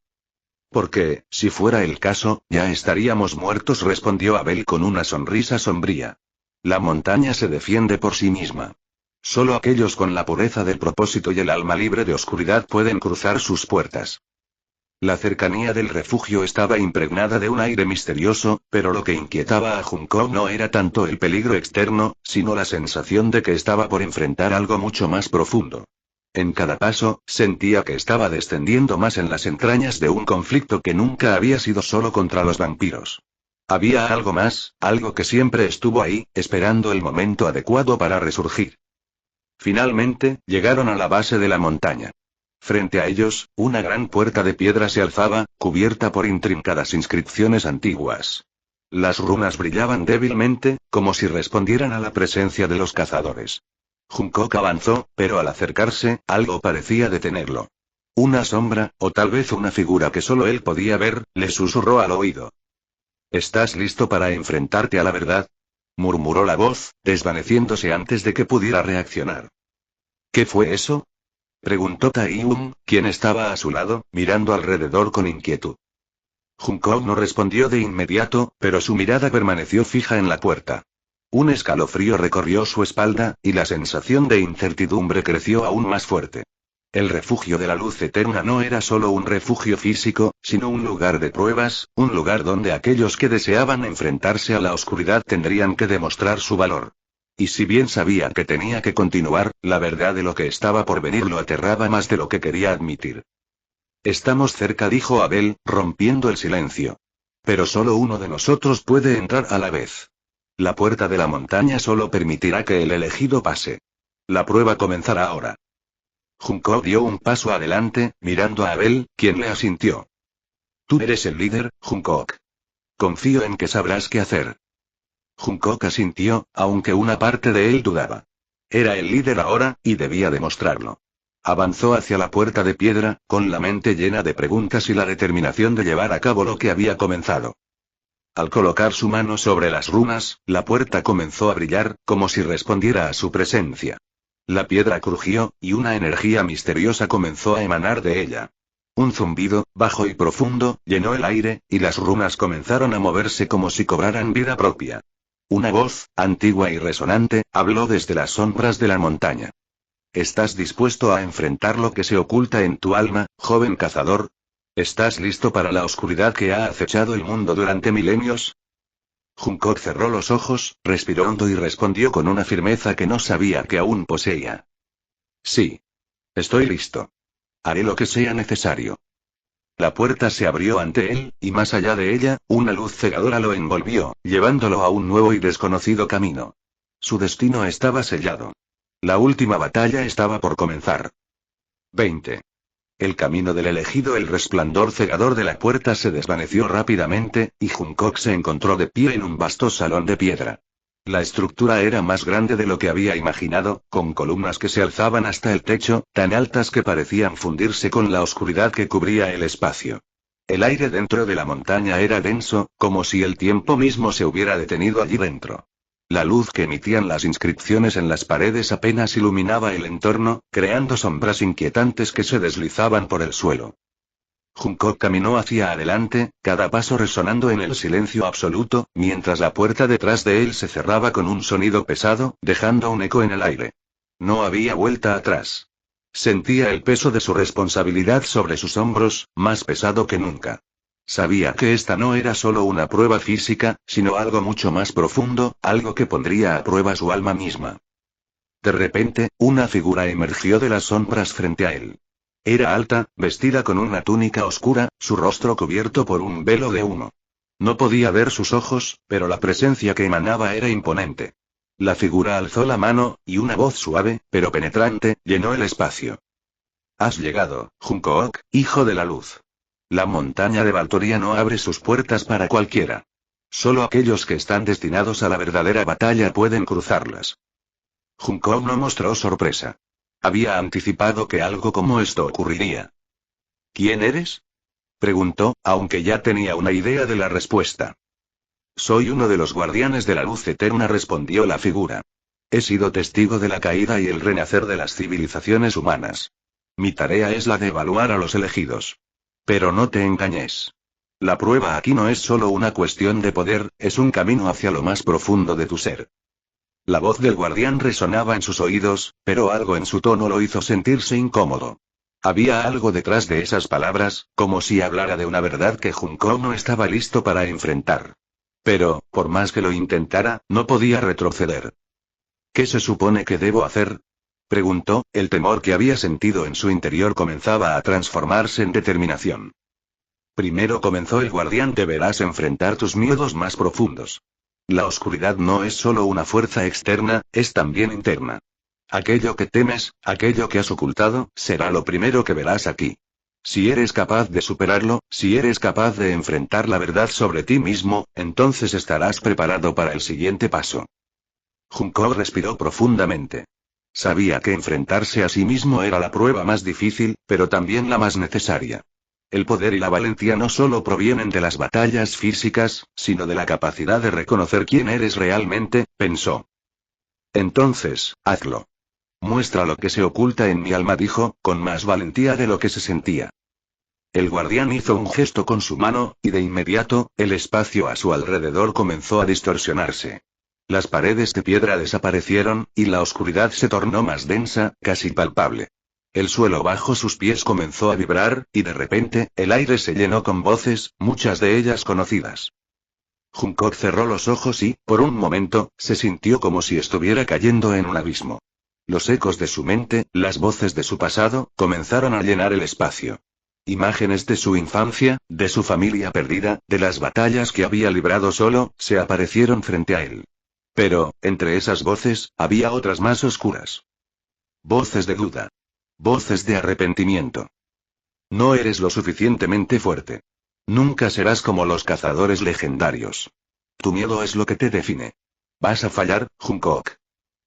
Porque, si fuera el caso, ya estaríamos muertos, respondió Abel con una sonrisa sombría. La montaña se defiende por sí misma. Solo aquellos con la pureza del propósito y el alma libre de oscuridad pueden cruzar sus puertas. La cercanía del refugio estaba impregnada de un aire misterioso, pero lo que inquietaba a Junkok no era tanto el peligro externo, sino la sensación de que estaba por enfrentar algo mucho más profundo. En cada paso, sentía que estaba descendiendo más en las entrañas de un conflicto que nunca había sido solo contra los vampiros. Había algo más, algo que siempre estuvo ahí, esperando el momento adecuado para resurgir. Finalmente, llegaron a la base de la montaña. Frente a ellos, una gran puerta de piedra se alzaba, cubierta por intrincadas inscripciones antiguas. Las runas brillaban débilmente, como si respondieran a la presencia de los cazadores. Junkok avanzó, pero al acercarse, algo parecía detenerlo. Una sombra, o tal vez una figura que solo él podía ver, le susurró al oído. ¿Estás listo para enfrentarte a la verdad?, murmuró la voz, desvaneciéndose antes de que pudiera reaccionar. ¿Qué fue eso?, preguntó Taiyun, quien estaba a su lado, mirando alrededor con inquietud. Junkok no respondió de inmediato, pero su mirada permaneció fija en la puerta. Un escalofrío recorrió su espalda, y la sensación de incertidumbre creció aún más fuerte. El refugio de la luz eterna no era solo un refugio físico, sino un lugar de pruebas, un lugar donde aquellos que deseaban enfrentarse a la oscuridad tendrían que demostrar su valor. Y si bien sabía que tenía que continuar, la verdad de lo que estaba por venir lo aterraba más de lo que quería admitir. Estamos cerca, dijo Abel, rompiendo el silencio. Pero solo uno de nosotros puede entrar a la vez. La puerta de la montaña solo permitirá que el elegido pase. La prueba comenzará ahora. Junkok dio un paso adelante, mirando a Abel, quien le asintió. Tú eres el líder, Junkok. Confío en que sabrás qué hacer. Junkok asintió, aunque una parte de él dudaba. Era el líder ahora, y debía demostrarlo. Avanzó hacia la puerta de piedra, con la mente llena de preguntas y la determinación de llevar a cabo lo que había comenzado. Al colocar su mano sobre las runas, la puerta comenzó a brillar, como si respondiera a su presencia. La piedra crujió, y una energía misteriosa comenzó a emanar de ella. Un zumbido, bajo y profundo, llenó el aire, y las runas comenzaron a moverse como si cobraran vida propia. Una voz, antigua y resonante, habló desde las sombras de la montaña. ¿Estás dispuesto a enfrentar lo que se oculta en tu alma, joven cazador? ¿Estás listo para la oscuridad que ha acechado el mundo durante milenios? Junkok cerró los ojos, respiró hondo y respondió con una firmeza que no sabía que aún poseía. Sí. Estoy listo. Haré lo que sea necesario. La puerta se abrió ante él, y más allá de ella, una luz cegadora lo envolvió, llevándolo a un nuevo y desconocido camino. Su destino estaba sellado. La última batalla estaba por comenzar. 20. El camino del elegido. El resplandor cegador de la puerta se desvaneció rápidamente, y Junkok se encontró de pie en un vasto salón de piedra. La estructura era más grande de lo que había imaginado, con columnas que se alzaban hasta el techo, tan altas que parecían fundirse con la oscuridad que cubría el espacio. El aire dentro de la montaña era denso, como si el tiempo mismo se hubiera detenido allí dentro. La luz que emitían las inscripciones en las paredes apenas iluminaba el entorno, creando sombras inquietantes que se deslizaban por el suelo. Junkok caminó hacia adelante, cada paso resonando en el silencio absoluto, mientras la puerta detrás de él se cerraba con un sonido pesado, dejando un eco en el aire. No había vuelta atrás. Sentía el peso de su responsabilidad sobre sus hombros, más pesado que nunca. Sabía que esta no era solo una prueba física, sino algo mucho más profundo, algo que pondría a prueba su alma misma. De repente, una figura emergió de las sombras frente a él. Era alta, vestida con una túnica oscura, su rostro cubierto por un velo de humo. No podía ver sus ojos, pero la presencia que emanaba era imponente. La figura alzó la mano, y una voz suave, pero penetrante, llenó el espacio. Has llegado, Junkok, hijo de la luz. La montaña de Valtoria no abre sus puertas para cualquiera. Solo aquellos que están destinados a la verdadera batalla pueden cruzarlas. Junko no mostró sorpresa. Había anticipado que algo como esto ocurriría. ¿Quién eres? Preguntó, aunque ya tenía una idea de la respuesta. Soy uno de los guardianes de la luz eterna, respondió la figura. He sido testigo de la caída y el renacer de las civilizaciones humanas. Mi tarea es la de evaluar a los elegidos. Pero no te engañes. La prueba aquí no es solo una cuestión de poder, es un camino hacia lo más profundo de tu ser. La voz del guardián resonaba en sus oídos, pero algo en su tono lo hizo sentirse incómodo. Había algo detrás de esas palabras, como si hablara de una verdad que Junko no estaba listo para enfrentar. Pero, por más que lo intentara, no podía retroceder. ¿Qué se supone que debo hacer? Preguntó, el temor que había sentido en su interior comenzaba a transformarse en determinación. Primero, comenzó el guardián, deberás enfrentar tus miedos más profundos. La oscuridad no es solo una fuerza externa, es también interna. Aquello que temes, aquello que has ocultado, será lo primero que verás aquí. Si eres capaz de superarlo, si eres capaz de enfrentar la verdad sobre ti mismo, entonces estarás preparado para el siguiente paso. Junko respiró profundamente. Sabía que enfrentarse a sí mismo era la prueba más difícil, pero también la más necesaria. El poder y la valentía no solo provienen de las batallas físicas, sino de la capacidad de reconocer quién eres realmente, pensó. Entonces, hazlo. Muestra lo que se oculta en mi alma, dijo, con más valentía de lo que se sentía. El guardián hizo un gesto con su mano, y de inmediato, el espacio a su alrededor comenzó a distorsionarse. Las paredes de piedra desaparecieron, y la oscuridad se tornó más densa, casi palpable. El suelo bajo sus pies comenzó a vibrar, y de repente, el aire se llenó con voces, muchas de ellas conocidas. Junko cerró los ojos y, por un momento, se sintió como si estuviera cayendo en un abismo. Los ecos de su mente, las voces de su pasado, comenzaron a llenar el espacio. Imágenes de su infancia, de su familia perdida, de las batallas que había librado solo, se aparecieron frente a él. Pero, entre esas voces, había otras más oscuras. Voces de duda. Voces de arrepentimiento. No eres lo suficientemente fuerte. Nunca serás como los cazadores legendarios. Tu miedo es lo que te define. Vas a fallar, Jungkook.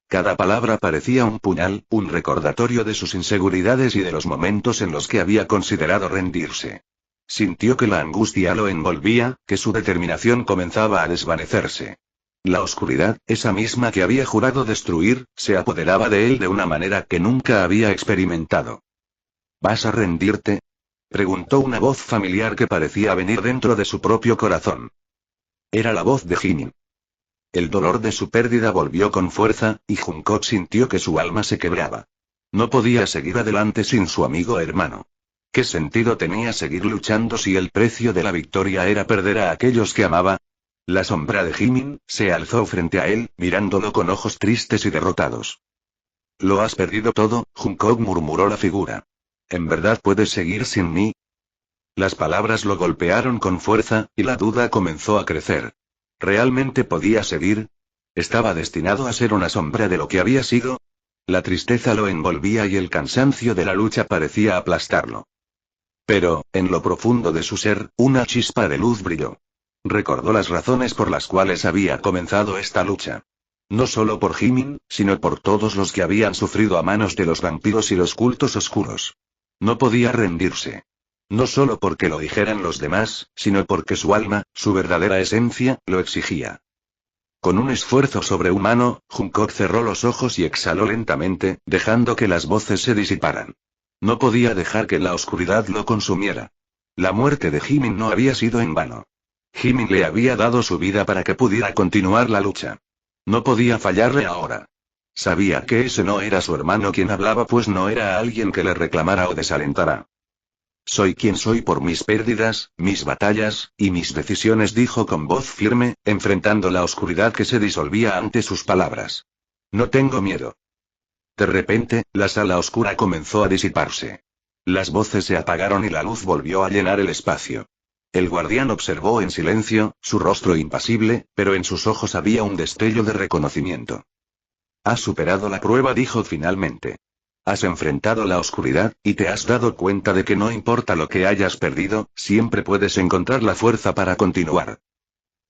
Cada palabra parecía un puñal, un recordatorio de sus inseguridades y de los momentos en los que había considerado rendirse. Sintió que la angustia lo envolvía, que su determinación comenzaba a desvanecerse. La oscuridad, esa misma que había jurado destruir, se apoderaba de él de una manera que nunca había experimentado. ¿Vas a rendirte? Preguntó una voz familiar que parecía venir dentro de su propio corazón. Era la voz de Jimin. El dolor de su pérdida volvió con fuerza, y Jungkook sintió que su alma se quebraba. No podía seguir adelante sin su amigo hermano. ¿Qué sentido tenía seguir luchando si el precio de la victoria era perder a aquellos que amaba? La sombra de Jimin se alzó frente a él, mirándolo con ojos tristes y derrotados. «Lo has perdido todo», Jungkook murmuró la figura. «¿En verdad puedes seguir sin mí?» Las palabras lo golpearon con fuerza, y la duda comenzó a crecer. ¿Realmente podía seguir? ¿Estaba destinado a ser una sombra de lo que había sido? La tristeza lo envolvía y el cansancio de la lucha parecía aplastarlo. Pero, en lo profundo de su ser, una chispa de luz brilló. Recordó las razones por las cuales había comenzado esta lucha. No solo por Jimin, sino por todos los que habían sufrido a manos de los vampiros y los cultos oscuros. No podía rendirse. No solo porque lo dijeran los demás, sino porque su alma, su verdadera esencia, lo exigía. Con un esfuerzo sobrehumano, Jungkook cerró los ojos y exhaló lentamente, dejando que las voces se disiparan. No podía dejar que la oscuridad lo consumiera. La muerte de Jimin no había sido en vano. Jimin le había dado su vida para que pudiera continuar la lucha. No podía fallarle ahora. Sabía que ese no era su hermano quien hablaba, pues no era alguien que le reclamara o desalentara. Soy quien soy por mis pérdidas, mis batallas, y mis decisiones, dijo con voz firme, enfrentando la oscuridad que se disolvía ante sus palabras. No tengo miedo. De repente, la sala oscura comenzó a disiparse. Las voces se apagaron y la luz volvió a llenar el espacio. El guardián observó en silencio, su rostro impasible, pero en sus ojos había un destello de reconocimiento. Has superado la prueba, dijo finalmente. Has enfrentado la oscuridad, y te has dado cuenta de que no importa lo que hayas perdido, siempre puedes encontrar la fuerza para continuar.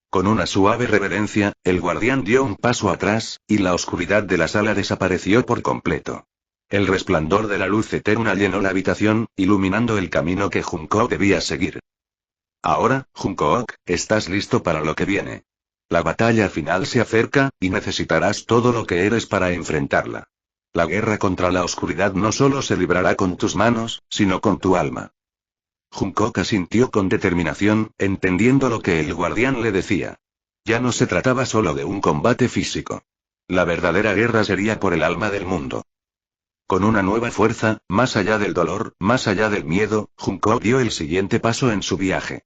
Con una suave reverencia, el guardián dio un paso atrás, y la oscuridad de la sala desapareció por completo. El resplandor de la luz eterna llenó la habitación, iluminando el camino que Jungkook debía seguir. Ahora, Jungkook, estás listo para lo que viene. La batalla final se acerca, y necesitarás todo lo que eres para enfrentarla. La guerra contra la oscuridad no solo se librará con tus manos, sino con tu alma. Jungkook asintió con determinación, entendiendo lo que el guardián le decía. Ya no se trataba solo de un combate físico. La verdadera guerra sería por el alma del mundo. Con una nueva fuerza, más allá del dolor, más allá del miedo, Jungkook dio el siguiente paso en su viaje.